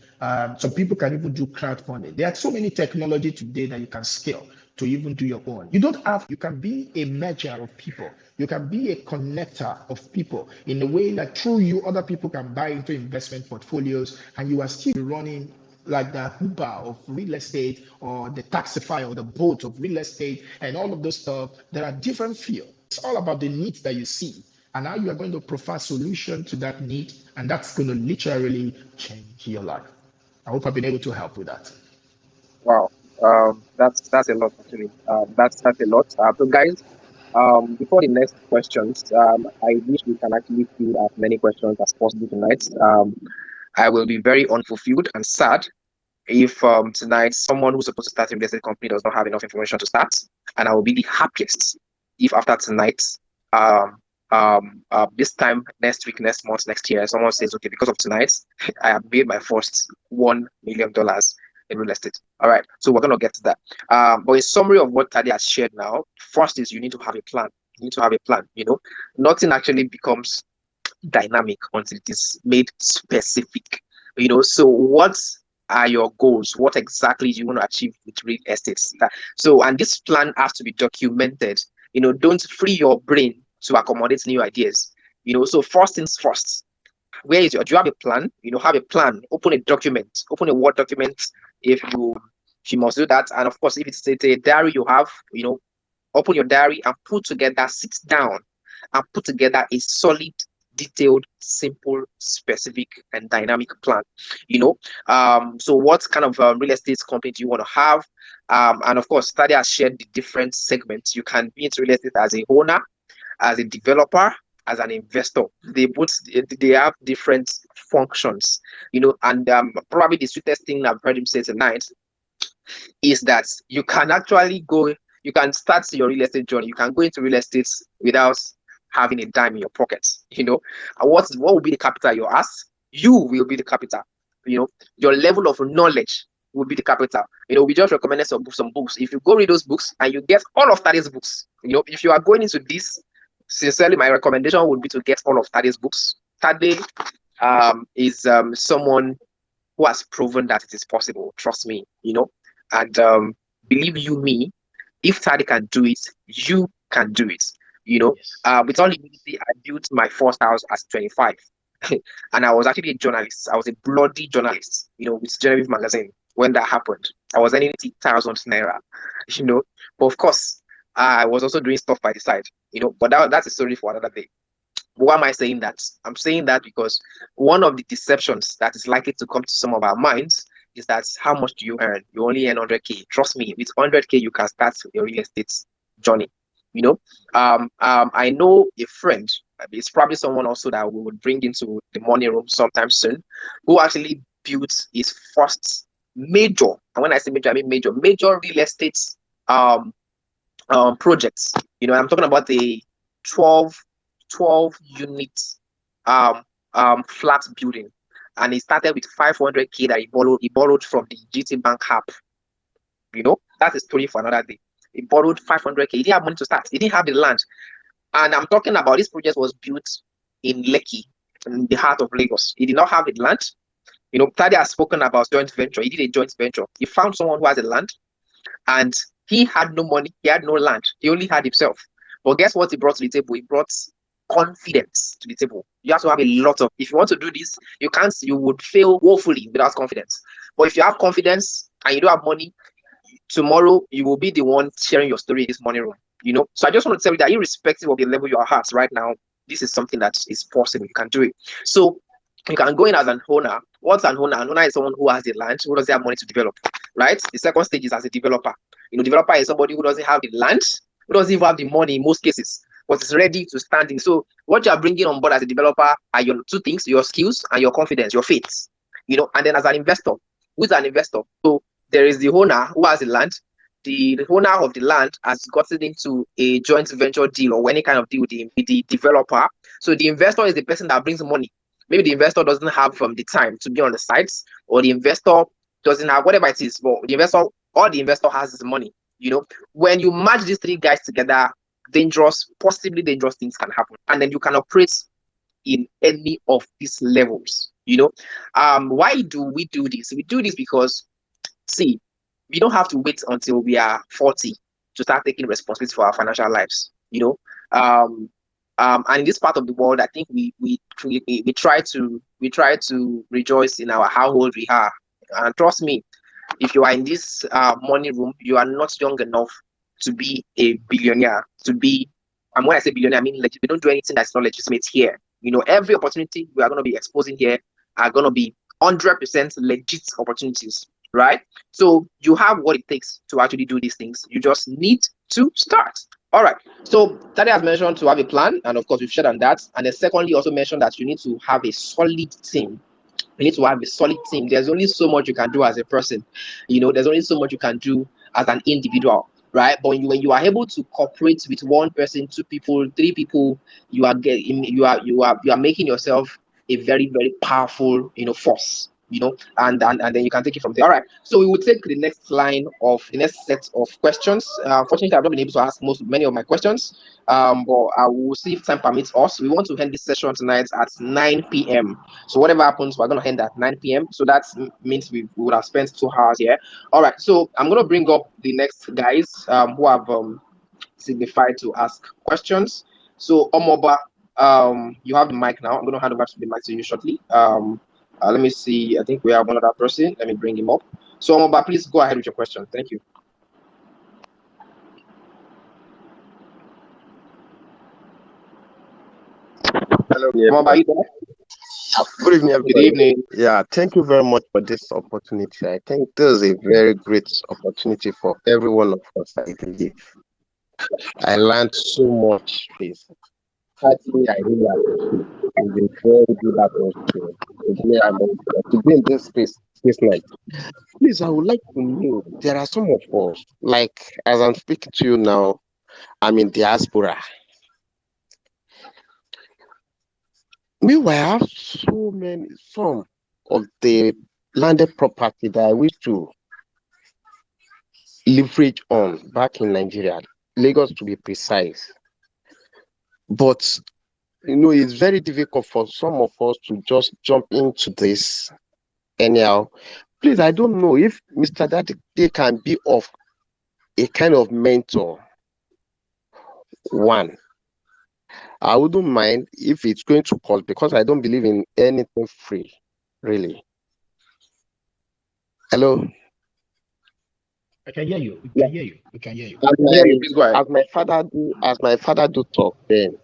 Some people can even do crowdfunding. There are so many technology today that you can scale to even do your own. You can be a merger of people. You can be a connector of people in a way that through you, other people can buy into investment portfolios, and you are still running like the Uber of real estate or the Taxify or the boat of real estate and all of those stuff. There are different fields. It's all about the needs that you see and how you are going to provide solution to that need, and that's going to literally change your life. I hope I've been able to help with that. Wow. That's a lot actually. That's a lot. So guys, before the next questions, I wish we can actually field as many questions as possible tonight. I will be very unfulfilled and sad if tonight someone who's supposed to start a real estate company does not have enough information to start, and I will be the happiest if after tonight, um, this time next week, next month, next year, someone says, okay, because of tonight, I have made my first $1 million in real estate. All right, so we're gonna get to that. But in summary of what Tade has shared now, first is you need to have a plan. You need to have a plan. Nothing actually becomes dynamic until it is made specific. So what are your goals? What exactly do you want to achieve with real estate? And this plan has to be documented. Don't free your brain to accommodate new ideas. So first things first, do you have a plan? Have a plan. Open a document, open a Word document if you must do that. And of course, if it's a diary you have, open your diary and sit down and put together a solid, detailed, simple, specific, and dynamic plan. So what kind of real estate company do you want to have? And of course, Tade has shared the different segments. You can be into real estate as a owner, as a developer, as an investor. They have different functions, and probably the sweetest thing I've heard him say tonight is that you can start your real estate journey. You can go into real estate without having a dime in your pockets. And what will be the capital you ask? You will be the capital. Your level of knowledge will be the capital. We just recommended some books. If you go read those books and you get all of Tade's books, if you are going into this, sincerely, my recommendation would be to get all of Tade's books. Tade is someone who has proven that it is possible. Trust me, and believe you me, if Tade can do it, you can do it. With all humility, I built my first house at 25. And I was actually a journalist. I was a bloody journalist, with Genevieve magazine when that happened. I was earning 80,000 naira, But of course, I was also doing stuff by the side. But that's a story for another day. Why am I saying that? I'm saying that because one of the deceptions that is likely to come to some of our minds is that how much do you earn? You only earn 100K. Trust me, with 100K, you can start your real estate journey. I know a friend, it's probably someone also that we would bring into the money room sometime soon, who actually built his first major, and when I say major, I mean major real estate um, projects. I'm talking about the 12 12 units um, flat building, and he started with 500K that he borrowed from the GT Bank app. That's a story for another day. He borrowed 500K. He didn't have money to start. He didn't have the land, and I'm talking about this project was built in Lekki, in the heart of Lagos. He did not have the land. Tade has spoken about joint venture. He did a joint venture. He found someone who has a land, and he had no money, he had no land, he only had himself. But guess what he brought to the table? He brought confidence to the table. You have to have a lot of, if you want to do this, you would fail woefully without confidence. But if you have confidence and you don't have money, tomorrow you will be the one sharing your story in this morning room. So I just want to tell you that irrespective of the level you are at right now, this is something that is possible. You can do it. So you can go in as an owner. What's an owner? An owner is someone who has the land, who doesn't have money to develop, right? The second stage is as a developer. Developer is somebody who doesn't have the land, who doesn't even have the money in most cases, but is ready to stand in. So what you are bringing on board as a developer are your two things: your skills and your confidence, your faith. And then as an investor, who's an investor? So there is the owner who has the land. The owner of the land has gotten into a joint venture deal or any kind of deal with the developer. So the investor is the person that brings money. Maybe the investor doesn't have the time to be on the sites, or the investor doesn't have whatever it is, but the investor has is money. When you match these three guys together, possibly dangerous things can happen, and then you can operate in any of these levels. Why do we do this? We do this because, see, we don't have to wait until we are 40 to start taking responsibility for our financial lives. And in this part of the world, I think we try to rejoice in our how old we are. And trust me, if you are in this money room, you are not young enough to be a billionaire. And when I say billionaire, I mean we don't do anything that's not legitimate here. Every opportunity we are going to be exposing here are going to be 100% legit opportunities, right? So you have what it takes to actually do these things. You just need to start. All right. So Tade has mentioned to have a plan, and of course we've shared on that. And then secondly, also mentioned that you need to have a solid team. You need to have a solid team. There's only so much you can do as a person. There's only so much you can do as an individual, right? But when you are able to cooperate with one person, two people, three people, you are making yourself a very, very powerful, force. And then you can take it from there. All right. So we will take the next set of questions. Unfortunately, I've not been able to ask many of my questions. But I will see if time permits us. We want to end this session tonight at 9 p.m. So whatever happens, we're going to end at 9 p.m. So that means we would have spent 2 hours here. All right. So I'm going to bring up the next guys who have signified to ask questions. So Omoba, you have the mic now. I'm going to hand over the mic to you shortly. Let me see. I think we have another person. Let me bring him up. So Omoba, please go ahead with your question. Thank you. Hello, Omoba, you there? good evening, Good everybody. evening. Yeah, thank you very much for this opportunity. I think this is a very great opportunity for every one of us, I believe. I learned so much, please. Personally, I really appreciate it. It's been very good atmosphere. To be in this space this night. Please, I would like to know, there are some of us, like as I'm speaking to you now, I'm in diaspora. Meanwhile, I have some of the landed property that I wish to leverage on back in Nigeria, Lagos to be precise. But it's very difficult for some of us to just jump into this anyhow. Please, I don't know if Mr. Tade can be of a kind of mentor. One, I wouldn't mind if it's going to cost, because I don't believe in anything free, really. Hello. I can hear you. We Yeah, can hear you. We can hear you. We as can hear you. my Please go ahead. my father do talk then.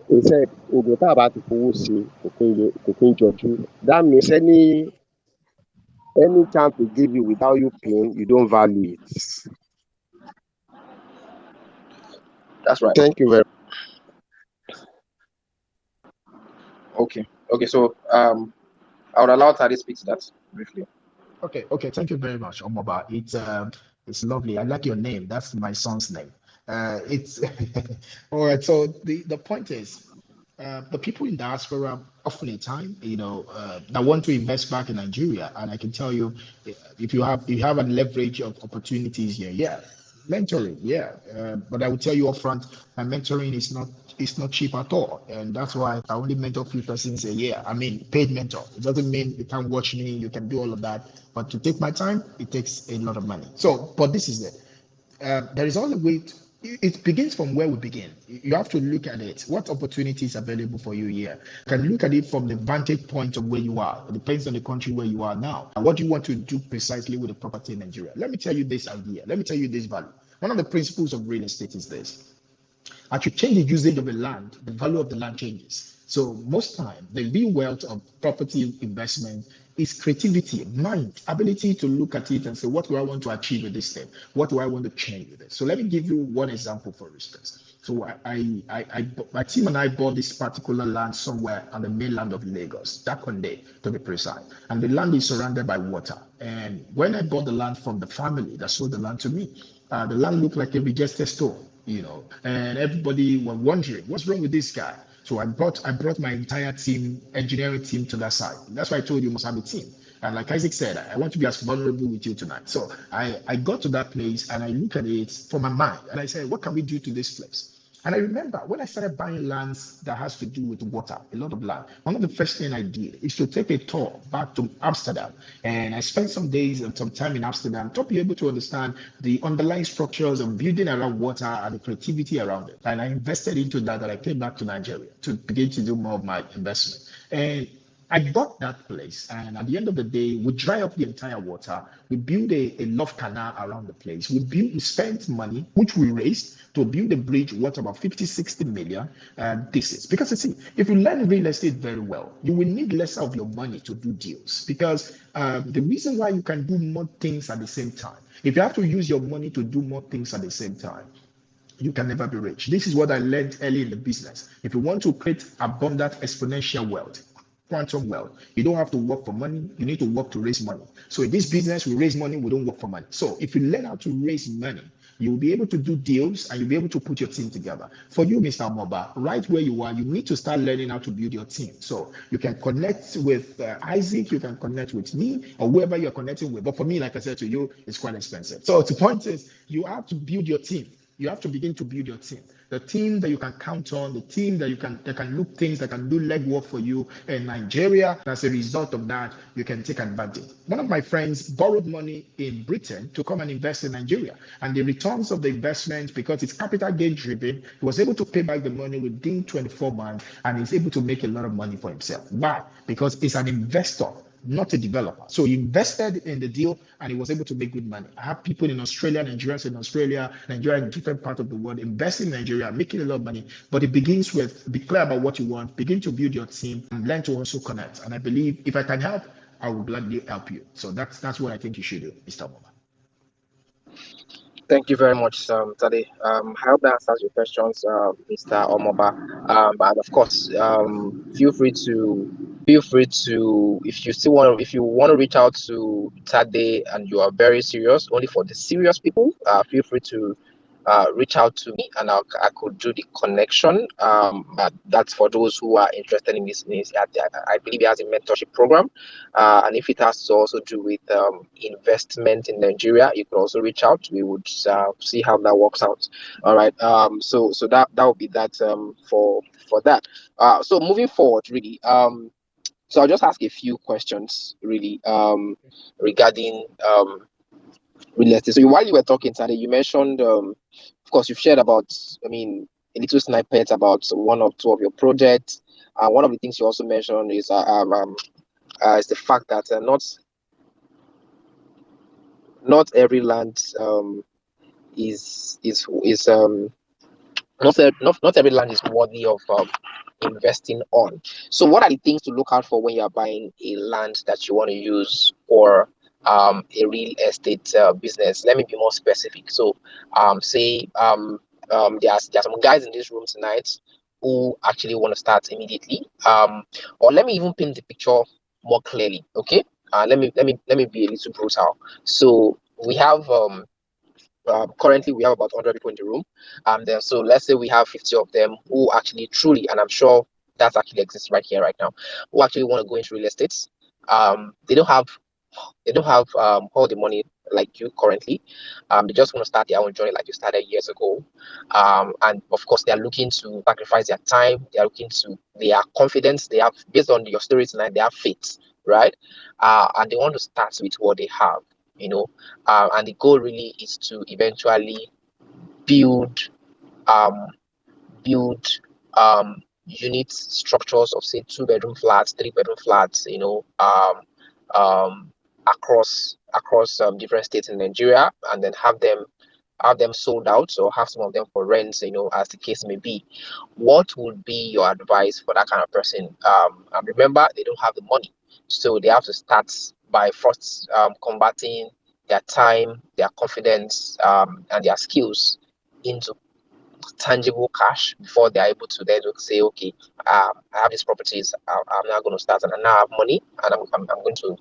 He said, "Ogun tá a bá ti fowó sí kò kí ń jọjú." That means any chance to give you without you paying, you don't value it. That's right. Thank you very Okay. Okay. So I would allow Tade to speak to that briefly. Okay, okay. Thank you very much, Omoba. It's lovely. I like your name. That's my son's name. It's all right. So the point is, the people in diaspora often a time, that want to invest back in Nigeria, and I can tell you, if you have a leverage of opportunities here, yeah, mentoring, yeah. But I will tell you upfront, my mentoring is not cheap at all, and that's why I only mentor a few persons a year. I mean, paid mentor. It doesn't mean you can't watch me, you can do all of that, but to take my time, it takes a lot of money. So, but this is it. There is always a way. It begins from where we begin. You have to look at it. What opportunities available for you here? You can look at it from the vantage point of where you are. It depends on the country where you are now. And what do you want to do precisely with the property in Nigeria? Let me tell you this idea. Let me tell you this value. One of the principles of real estate is this: as you change the usage of the land, the value of the land changes. So most time, the real wealth of property investment is creativity, mind, ability to look at it and say, what do I want to achieve with this thing? What do I want to change with it? So let me give you one example, for instance. So my team and I bought this particular land somewhere on the mainland of Lagos, Dakonde to be precise. And the land is surrounded by water. And when I bought the land from the family that sold the land to me, the land looked like a registered store, and everybody were wondering what's wrong with this guy. So I brought my entire team, engineering team, to that side. That's why I told you must have a team. And like Isaac said, I want to be as vulnerable with you tonight. So I got to that place and I look at it for my mind and I said, what can we do to this place? And I remember when I started buying lands that has to do with water, a lot of land, one of the first thing I did is to take a tour back to Amsterdam. And I spent some days and some time in Amsterdam to be able to understand the underlying structures of building around water and the creativity around it. And I invested into that, and I came back to Nigeria to begin to do more of my investment. And I bought that place, and at the end of the day, we dry up the entire water. We build a love canal around the place. We spent money, which we raised to build a bridge worth about 50, 60 million. This is because you see, if you learn real estate very well, you will need less of your money to do deals. Because the reason why you can do more things at the same time, if you have to use your money to do more things at the same time, you can never be rich. This is what I learned early in the business. If you want to create abundant exponential wealth, quantum wealth, you don't have to work for money. You need to work to raise money. So in this business, we raise money, we don't work for money. So if you learn how to raise money, you'll be able to do deals and you'll be able to put your team together. For you, Mr. Moba, right where you are, you need to start learning how to build your team. So you can connect with Isaac, you can connect with me, or whoever you're connecting with. But for me, like I said to you, it's quite expensive. So the point is, you have to build your team. You have to begin to build your team. The team that you can count on, the team that can look things, that can do legwork for you in Nigeria. As a result of that, you can take advantage. One of my friends borrowed money in Britain to come and invest in Nigeria. And the returns of the investment, because it's capital gain driven, he was able to pay back the money within 24 months and he's able to make a lot of money for himself. Why? Because he's an investor, not a developer. So he invested in the deal and he was able to make good money. I have people in Australia, Nigerians in Australia, Nigeria in different parts of the world, investing in Nigeria, making a lot of money. But it begins with be clear about what you want, begin to build your team, and learn to also connect. And I believe if I can help, I will gladly help you. So that's what I think you should do, Mr. Moma. Thank you very much, Tade. I hope that answers your questions, Mr. Omoba. And of course, feel free to if you want to reach out to Tade and you are very serious, only for the serious people, feel free to reach out to me and I could do the connection. But that's for those who are interested in this. I believe he has a mentorship program, and if it has to also do with investment in Nigeria, you could also reach out. We would see how that works out. All right. So that would be that for that. So moving forward, really. So I'll just ask a few questions, really, regarding real estate. So while you were talking, Tade, you mentioned, of course, you've shared about, I mean, a little snippet about one or two of your projects. One of the things you also mentioned is the fact that not not every land is not every land is worthy of investing on. So, what are the things to look out for when you are buying a land that you want to use for a real estate business? Let me be more specific. So, say there's some guys in this room tonight who actually want to start immediately. Or let me even paint the picture more clearly. Okay. Let me be a little brutal. So we have currently we have about 100 people in the room. Then so let's say we have 50 of them who actually truly, and I'm sure that actually exists right here, right now, who actually want to go into real estate. They don't have all the money like you currently. They just want to start their own journey like you started years ago. And of course, they are looking to sacrifice their time. They are confident. They have, based on your story tonight, they have faith, right? And they want to start with what they have, you know. And the goal really is to eventually build um, build unit structures of say 2 bedroom flats, 3 bedroom flats, across different states in Nigeria, and then have them sold out or have some of them for rent, as the case may be. What would be your advice for that kind of person? And remember, they don't have the money, so they have to start by first converting their time, their confidence, and their skills into tangible cash before they're able to then say, okay, I have these properties, I'm now going to start, and I now have money, and I'm going to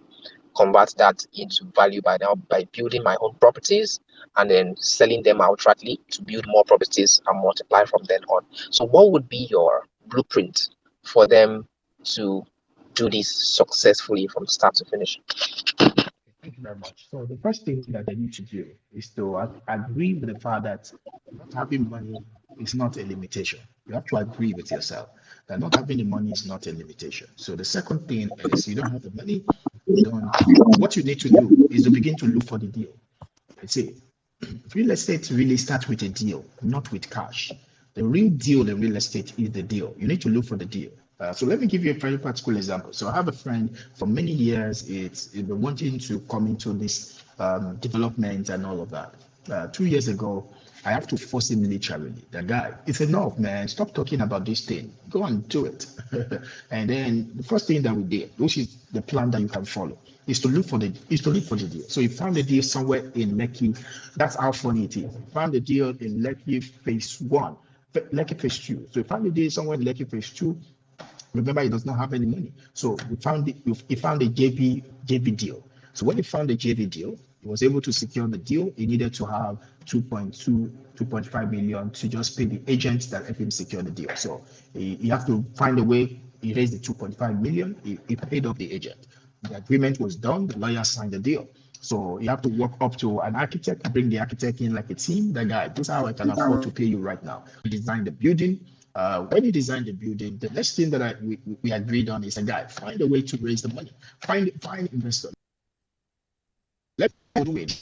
convert that into value by building my own properties and then selling them outrightly to build more properties and multiply from then on. So, what would be your blueprint for them to do this successfully from start to finish? Thank you very much. So the first thing that they need to do is to agree with the fact that not having money is not a limitation. You have to agree with yourself that not having the money is not a limitation. So the second thing is you don't have the money, you don't. What you need to do is to begin to look for the deal. Let's say real estate really starts with a deal, not with cash. The real deal in real estate is the deal. You need to look for the deal. So let me give you a very practical example. So I have a friend for many years. It's been wanting to come into this development and all of that. 2 years ago, I have to force him literally. The guy, it's enough, man. Stop talking about this thing. Go and do it. And then the first thing that we did, which is the plan that you can follow, is to look for the deal. So he found the deal somewhere in Lekki. That's how funny it is. He found the deal in Lekki phase one, Lekki phase two. So he found the deal somewhere in Lekki phase two. Remember, he does not have any money. So he found a JV deal. So when he found the JV deal, he was able to secure the deal. He needed to have 2.2, 2.5 million to just pay the agents that helped him secure the deal. So he have to find a way. He raised the 2.5 million. He paid off the agent. The agreement was done. The lawyer signed the deal. So you have to walk up to an architect, bring the architect in like a team. The guy, this is how I can afford to pay you right now. Design the building. When you design the building, the next thing that we agreed on is a guy, find a way to raise the money. Find investors. Let's do it.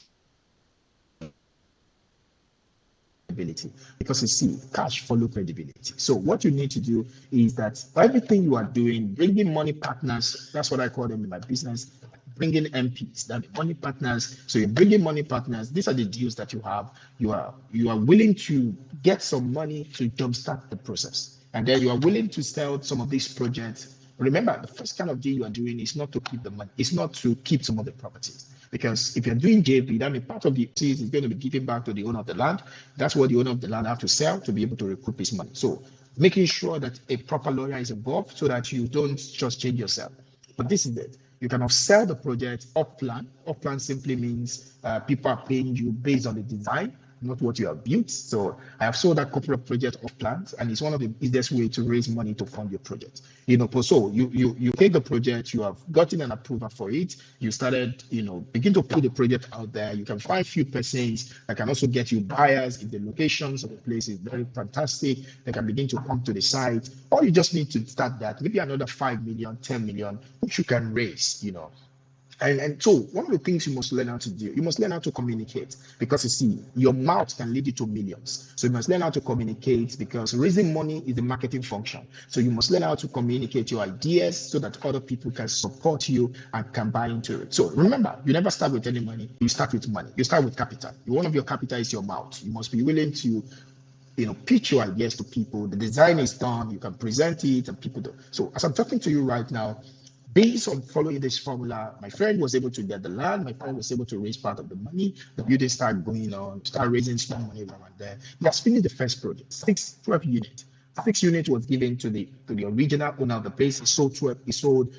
Because you see, cash follow credibility. So what you need to do is that everything you are doing, bringing money partners, that's what I call them in my business, bringing MPs, that money partners. So you're bringing money partners. These are the deals that you have. You are willing to get some money to jumpstart the process, and then you are willing to sell some of these projects. Remember, the first kind of deal you are doing is not to keep the money. It's not to keep some of the properties. Because if you're doing JV, that means part of the proceeds is going to be given back to the owner of the land. That's what the owner of the land have to sell to be able to recoup his money. So making sure that a proper lawyer is involved so that you don't just change yourself. But this is it. You can sell the project off plan. Off plan simply means people are paying you based on the design, not what you have built. So I have sold a couple of projects off plans, and it's one of the easiest way to raise money to fund your project. So you take the project, you have gotten an approval for it, you started, begin to put the project out there. You can find few persons that can also get you buyers if the locations of the place is very fantastic. They can begin to come to the site. Or you just need to start that, maybe another 5 million, 10 million, which you can raise, And so one of the things you must learn how to do, you must learn how to communicate, because you see, your mouth can lead you to millions. So you must learn how to communicate, because raising money is a marketing function. So you must learn how to communicate your ideas so that other people can support you and can buy into it. So remember, you never start with any money. You start with money. You start with capital. One of your capital is your mouth. You must be willing to pitch your ideas to people. The design is done, you can present it, and people do. So as I'm talking to you right now, based on following this formula, my friend was able to get the land, my friend was able to raise part of the money, the building started going on, start raising small money around there. He has finished the first project, 12 units. 6 units was given to the original owner of the place. He sold 12, he sold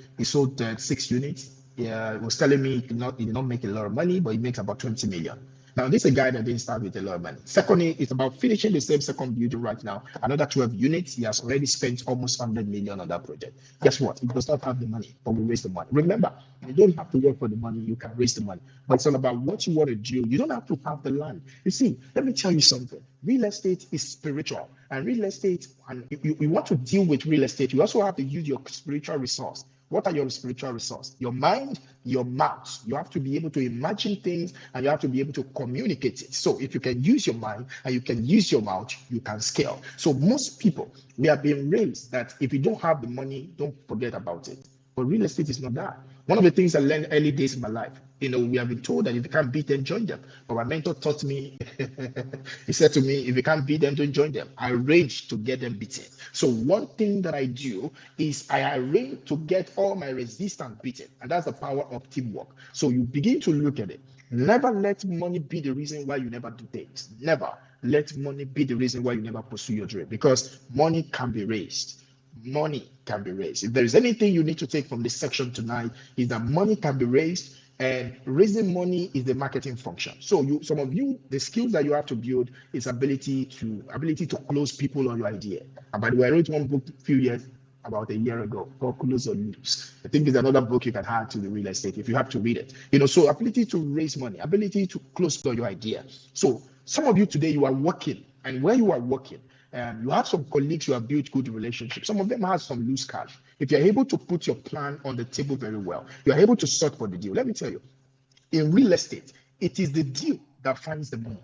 6 units. Yeah, he was telling me he did not make a lot of money, but he makes about 20 million. Now, this is a guy that didn't start with a lot of money. Secondly, it's about finishing the same second building right now. Another 12 units. He has already spent almost 100 million on that project. Guess what? He does not have the money, but we raise the money. Remember, you don't have to work for the money. You can raise the money. But it's all about what you want to do. You don't have to have the land. You see, let me tell you something. Real estate is spiritual. And real estate, and you want to deal with real estate, you also have to use your spiritual resource. What are your spiritual resources? Your mind, your mouth. You have to be able to imagine things, and you have to be able to communicate it. So if you can use your mind and you can use your mouth, you can scale. So most people, we have been raised that if you don't have the money, don't forget about it. But real estate is not that. One of the things I learned early days in my life, we have been told that if you can't beat them, join them. But my mentor taught me, he said to me, if you can't beat them, don't join them. I arrange to get them beaten. So one thing that I do is I arrange to get all my resistance beaten. And that's the power of teamwork. So you begin to look at it. Never let money be the reason why you never do things. Never let money be the reason why you never pursue your dream, because money can be raised. Money can be raised. If there is anything you need to take from this section tonight, is that money can be raised, and raising money is the marketing function. So some of you, the skills that you have to build is ability to close people on your idea. And by the way, I wrote one book about a year ago called Close or Lose. I think it's another book you can add to the real estate if you have to read it. So ability to raise money, ability to close on your idea. So some of you today, you are working, and where you are working, you have some colleagues you have built good relationships. Some of them have some loose cash. If you're able to put your plan on the table very well, you're able to sort for the deal. Let me tell you, in real estate, it is the deal that finds the money.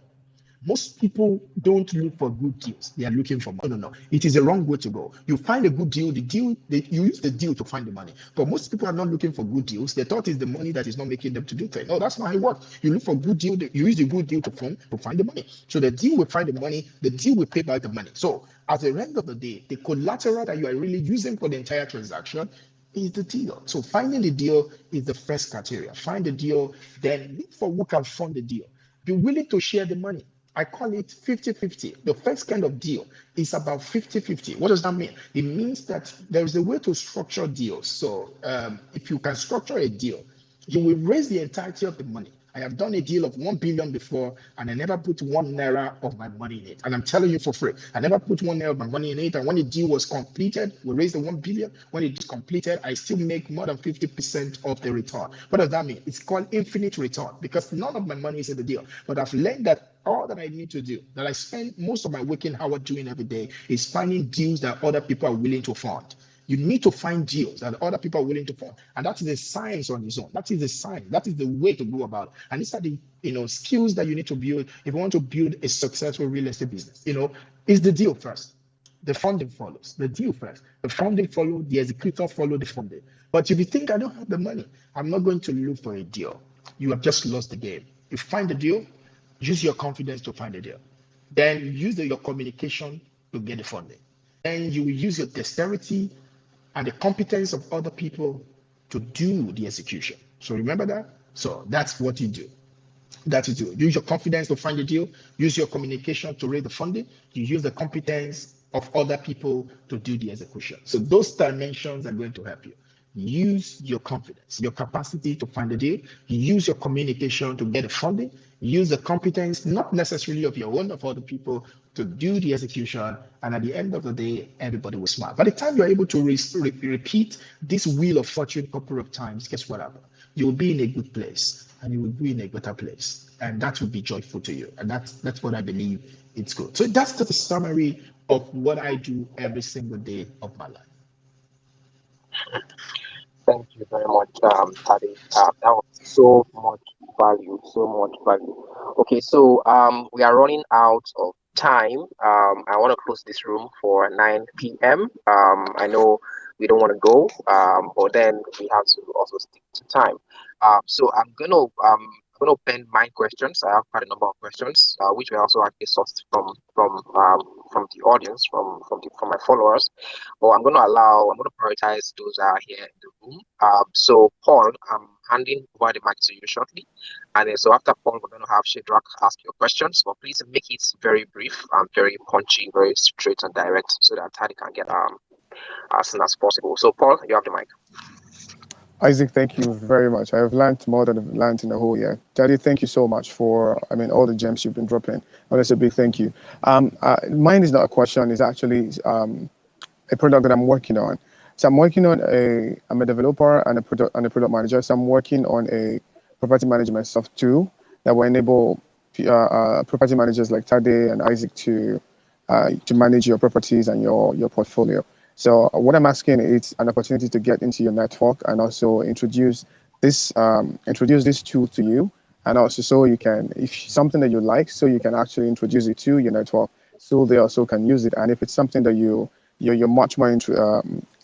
Most people don't look for good deals. They are looking for money. No. It is a wrong way to go. You find a good deal, you use the deal to find the money. But most people are not looking for good deals. They thought it's the money that is not making them to do things. No, that's not how it works. You look for good deal, you use the good deal to find the money. So the deal will find the money, the deal will pay back the money. So at the end of the day, the collateral that you are really using for the entire transaction is the deal. So finding the deal is the first criteria. Find the deal, then look for who can fund the deal. Be willing to share the money. I call it 50-50. The first kind of deal is about 50-50. What does that mean? It means that there is a way to structure deals. So if you can structure a deal, you will raise the entirety of the money. I have done a deal of 1 billion before, and I never put 1 naira of my money in it. And I'm telling you for free, I never put 1 naira of my money in it. And when the deal was completed, we raised the 1 billion. When it is completed, I still make more than 50% of the return. What does that mean? It's called infinite return, because none of my money is in the deal. But I've learned that all that I need to do, that I spend most of my waking hour doing every day, is finding deals that other people are willing to fund. You need to find deals that other people are willing to fund. And that is a science on its own. That is a science. That is the way to go about it. And these are the skills that you need to build if you want to build a successful real estate business. Is the deal first. The funding follows. The deal first. The funding follows, the executor follow the funding. But if you think I don't have the money, I'm not going to look for a deal, you have just lost the game. You find the deal, use your confidence to find the deal. Then use your communication to get the funding. Then you will use your dexterity and the competence of other people to do the execution. So remember that? So that's what you do. That you do. Use your confidence to find the deal. Use your communication to raise the funding. You use the competence of other people to do the execution. So those dimensions are going to help you. Use your confidence, your capacity to find a deal. Use your communication to get the funding. Use the competence, not necessarily of your own, of other people, to do the execution. And at the end of the day, everybody will smile. By the time you're able to repeat this wheel of fortune a couple of times, guess what happens? You will be in a good place, and you will be in a better place. And that will be joyful to you. And that's what I believe it's good. So that's just a summary of what I do every single day of my life. Thank you very much, Tade. That was so much value, so much value. Okay, so we are running out of time. I want to close this room for 9 p.m. I know we don't want to go, but then we have to also stick to time. So I'm gonna pen my questions. I have quite a number of questions, which were also actually sourced from the audience, from my followers. But I'm gonna prioritize those that are here in the room. So Paul, I'm handing over the mic to you shortly. And then so after Paul, we're gonna have Shadrach ask your questions, but please make it very brief and very punchy, very straight and direct so that Taddy can get as soon as possible. So Paul, you have the mic. Isaac, thank you very much. I have learned more than I've learned in a whole year. Daddy, thank you so much for, all the gems you've been dropping. Oh, that's a big thank you. Mine is not a question, it's actually a product that I'm working on. So I'm a developer and a product manager. So I'm working on a property management soft tool that will enable property managers like Tade and Isaac to manage your properties and your portfolio. So what I'm asking is an opportunity to get into your network and also introduce this tool to you, and also so you can, if something that you like, so you can actually introduce it to your network, so they also can use it. And if it's something that you're much more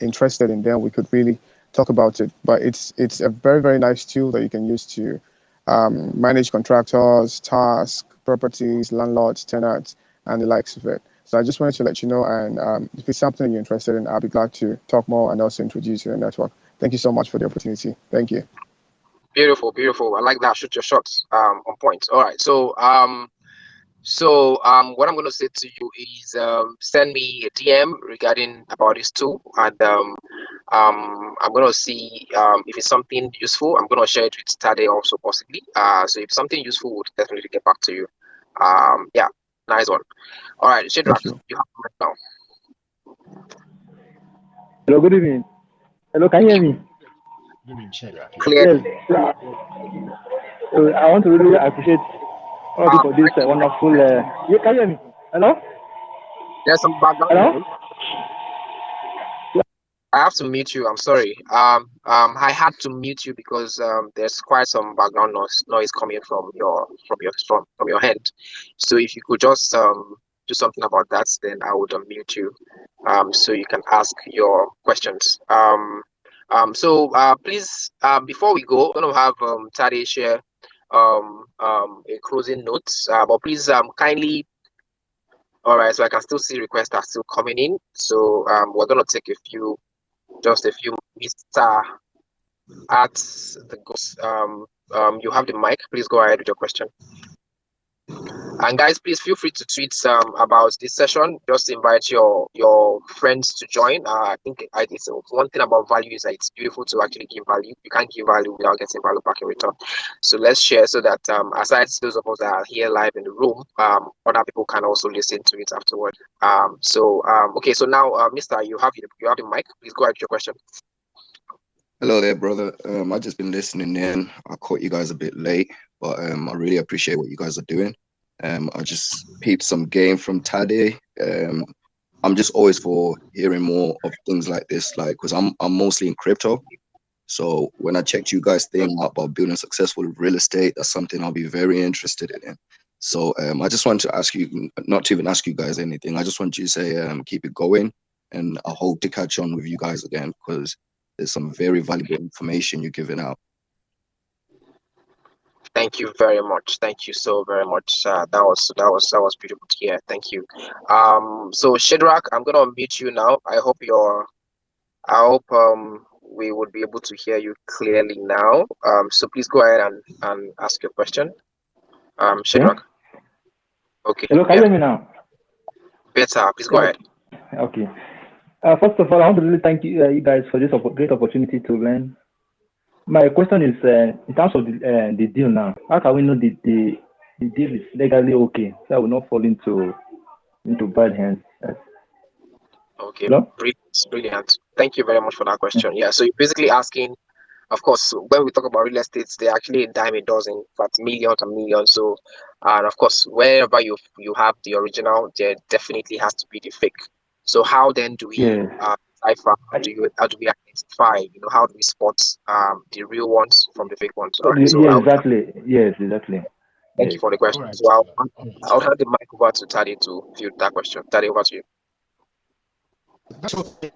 interested in, then we could really talk about it. But it's a very very nice tool that you can use to manage contractors, tasks, properties, landlords, tenants, and the likes of it. So I just wanted to let you know, and if it's something you're interested in, I'll be glad to talk more and also introduce you to the network. Thank you so much for the opportunity. Thank you. Beautiful, beautiful. I like that. Shoot your shots. On point. All right. What I'm going to say to you is send me a DM regarding about this tool, and I'm going to see if it's something useful. I'm going to share it with Tade also possibly. So if something useful, we'll definitely get back to you. Yeah, nice one. All right, Shadrach, Thank you. you have the mic now. Hello, good evening. Hello, can you hear me? Good evening, Shadrach. Yeah. Clearly. Yes. So I want to really appreciate all of you for this wonderful. You can you hear me? Hello? There's some background Hello? noise. I have to mute you. I'm sorry. I had to mute you because there's quite some background noise coming from your hand. So if you could just do something about that, then I would unmute you, so you can ask your questions. Please, before we go, I'm gonna have Tade share a closing notes. But please kindly. All right, so I can still see requests are still coming in. So we're gonna take just a few Mr. At the ghost. You have the mic. Please go ahead with your question. And guys, please feel free to tweet about this session. Just invite your friends to join. I think it's one thing about value is that it's beautiful to actually give value. You can't give value without getting value back in return. So let's share so that aside those of us that are here live in the room, other people can also listen to it afterward. Okay. So now, Mister, you have the mic. Please go ahead with your question. Hello there, brother. I've just been listening in. I caught you guys a bit late, but I really appreciate what you guys are doing. I just peeped some game from Tade. I'm just always for hearing more of things like this, like because I'm mostly in crypto. So when I checked you guys' thing about building successful real estate, that's something I'll be very interested in. So I just wanted to ask you, not to even ask you guys anything. I just want you to say keep it going, and I hope to catch on with you guys again because there's some very valuable information you're giving out. Thank you very much. Thank you so very much. That was beautiful to hear. Thank you. So Shadrach, I'm gonna unmute you now. I hope we would be able to hear you clearly now. So please go ahead and ask your question. Shadrach. Okay. Hello, can you hear me now? Better. Please go ahead. Okay. First of all, I want to really thank you guys for this great opportunity to learn. My question is, in terms of the deal now, how can we know the deal is legally okay, so I will not fall into bad hands? Okay, Hello? brilliant. Thank you very much for that question. Yeah, so you're basically asking, of course, when we talk about real estate, they're actually a dime a dozen, in fact, millions and millions. So, and of course, wherever you have the original, there definitely has to be the fake. So how then do we decipher? I, How do we identify? How do we spot the real ones from the fake ones? All right. So Yes, exactly. Yes, exactly. thank you Yes. for the All question. right. So All right. I'll hand the mic over to Tade to field that question. Tade, over to you. That's what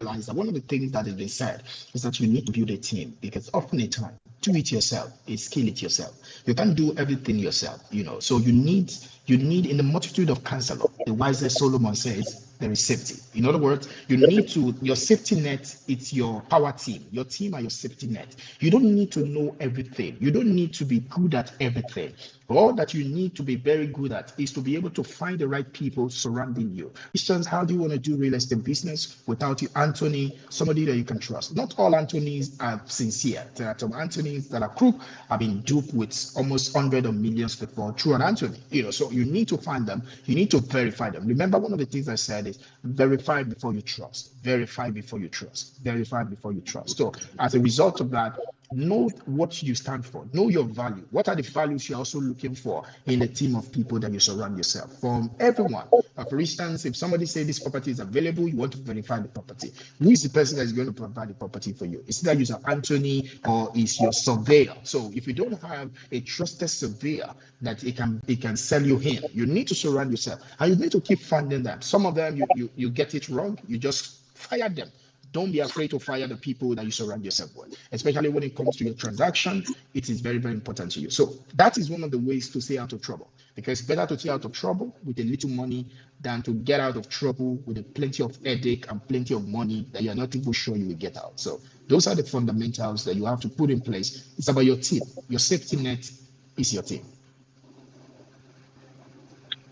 realize that one of the things that has been said is that you need to build a team because often a time do it yourself, skill it yourself. You can't do everything yourself, So you need in the multitude of counselor, the wisest Solomon says there is safety. In other words, you need to your safety net, it's your power team. Your team are your safety net. You don't need to know everything. You don't need to be good at everything. All that you need to be very good at is to be able to find the right people surrounding you. Questions, how do you want to do real estate business without you, Anthony, somebody that you can trust? Not all Anthony's are sincere. There are some Anthony's that are crook, have been duped with almost hundreds of millions before through an Anthony. So you need to find them. You need to verify them. Remember, one of the things I said is verify before you trust. Verify before you trust. Verify before you trust. So as a result of that, know what you stand for, know your value. What are the values you're also looking for in the team of people that you surround yourself from? Everyone. For instance, if somebody say this property is available, you want to verify the property. Who is the person that is going to provide the property for you? Is that user Anthony or is your surveyor? So if you don't have a trusted surveyor that it can sell you in, you need to surround yourself and you need to keep finding them. Some of them you get it wrong, you just fire them. Don't be afraid to fire the people that you surround yourself with, especially when it comes to your transaction. It is very, very important to you. So that is one of the ways to stay out of trouble, because it's better to stay out of trouble with a little money than to get out of trouble with a plenty of headache and plenty of money that you're not even sure you will get out. So those are the fundamentals that you have to put in place. It's about your team. Your safety net is your team.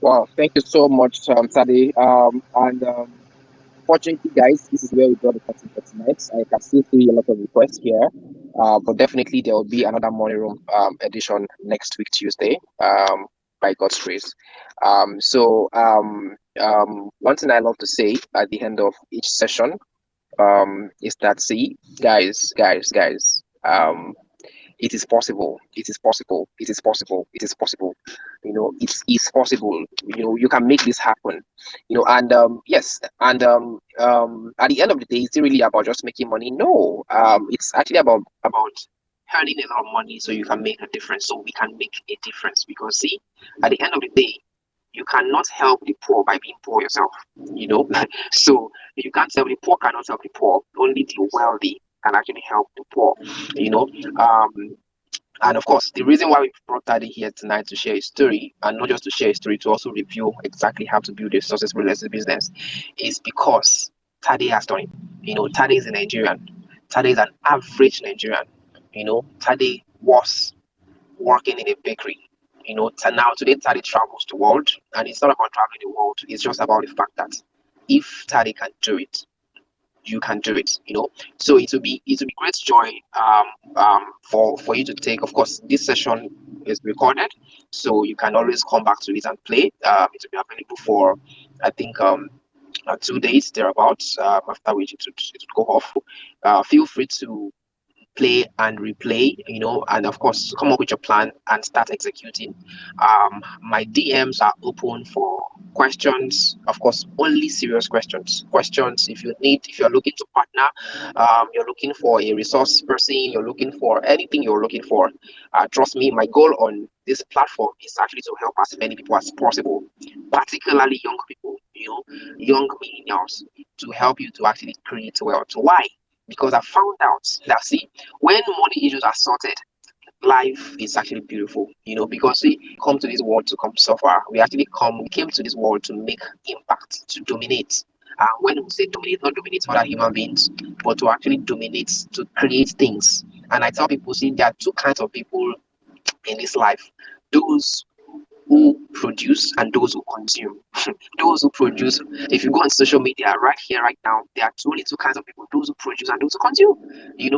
Wow, thank you so much, Tade. And Fortunately, guys, this is where we draw the curtain for tonight. I can still see a lot of requests here, but definitely there will be another morning room edition next week, Tuesday, by God's grace. One thing I love to say at the end of each session is that, see, guys, it is possible. It is possible. It is possible. It is possible. It is possible. You can make this happen. And yes, and at the end of the day, it's not really about just making money. No, it's actually about earning a lot of money so you can make a difference. So we can make a difference because see, at the end of the day, you cannot help the poor by being poor yourself. So you can't help the poor cannot help the poor. Only the wealthy can actually help the poor. You know, um, and of course, the reason why we brought Tade here tonight to share his story, and not just to share his story, to also review exactly how to build a successful real estate business, is because Tade has done it. Tade is a Nigerian. Tade is an average Nigerian. Tade was working in a bakery. Now today Tade travels the world, and it's not about traveling the world. It's just about the fact that if Tade can do it, you can do it. So it will be great joy for you to take. Of course, this session is recorded, so you can always come back to it and play. It will be available for, I think, 2 days thereabouts, after which it will go off. Feel free to play and replay, and of course come up with your plan and start executing. My DMs are open for questions, of course, only serious questions. If you're looking to partner, you're looking for a resource person, you're looking for anything you're looking for, trust me, my goal on this platform is actually to help as many people as possible, particularly young people, young millennials, to help you to actually create wealth. Why? Because I found out that, see, when money issues are sorted, life is actually beautiful. Because we come to this world to come suffer. We came to this world to make impact, to dominate. When we say dominate, not dominate other human beings, but to actually dominate, to create things. And I tell people, see, there are two kinds of people in this life: those who produce and those who consume. Those who produce, if you go on social media right here, right now, there are only two kinds of people: those who produce and those who consume. And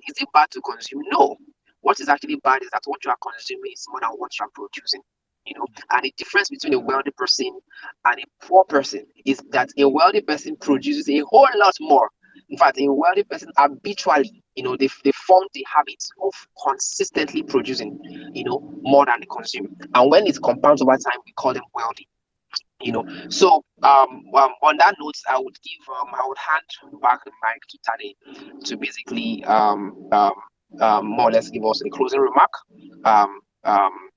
is it bad to consume? No. What is actually bad is that what you are consuming is more than what you are producing. And the difference between a wealthy person and a poor person is that a wealthy person produces a whole lot more. In fact, a wealthy person habitually, they form the habit of consistently producing, more than they consume. And when it compounds over time, we call them wealthy. So on that note, I would hand back the mic to Tade to basically more or less give us a closing remark. Um, um,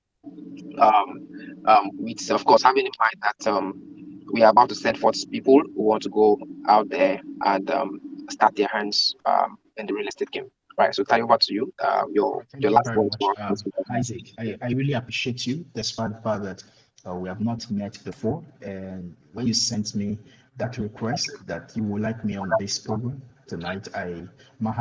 with of course having in mind that we are about to send forth people who want to go out there and start their hands in the real estate game. Right. So Tade, over to you. All Your right, thank you last very words much, for us. Isaac. I really appreciate you, despite the fact that we have not met before. And when you sent me that request that you would like me on this program tonight, my heart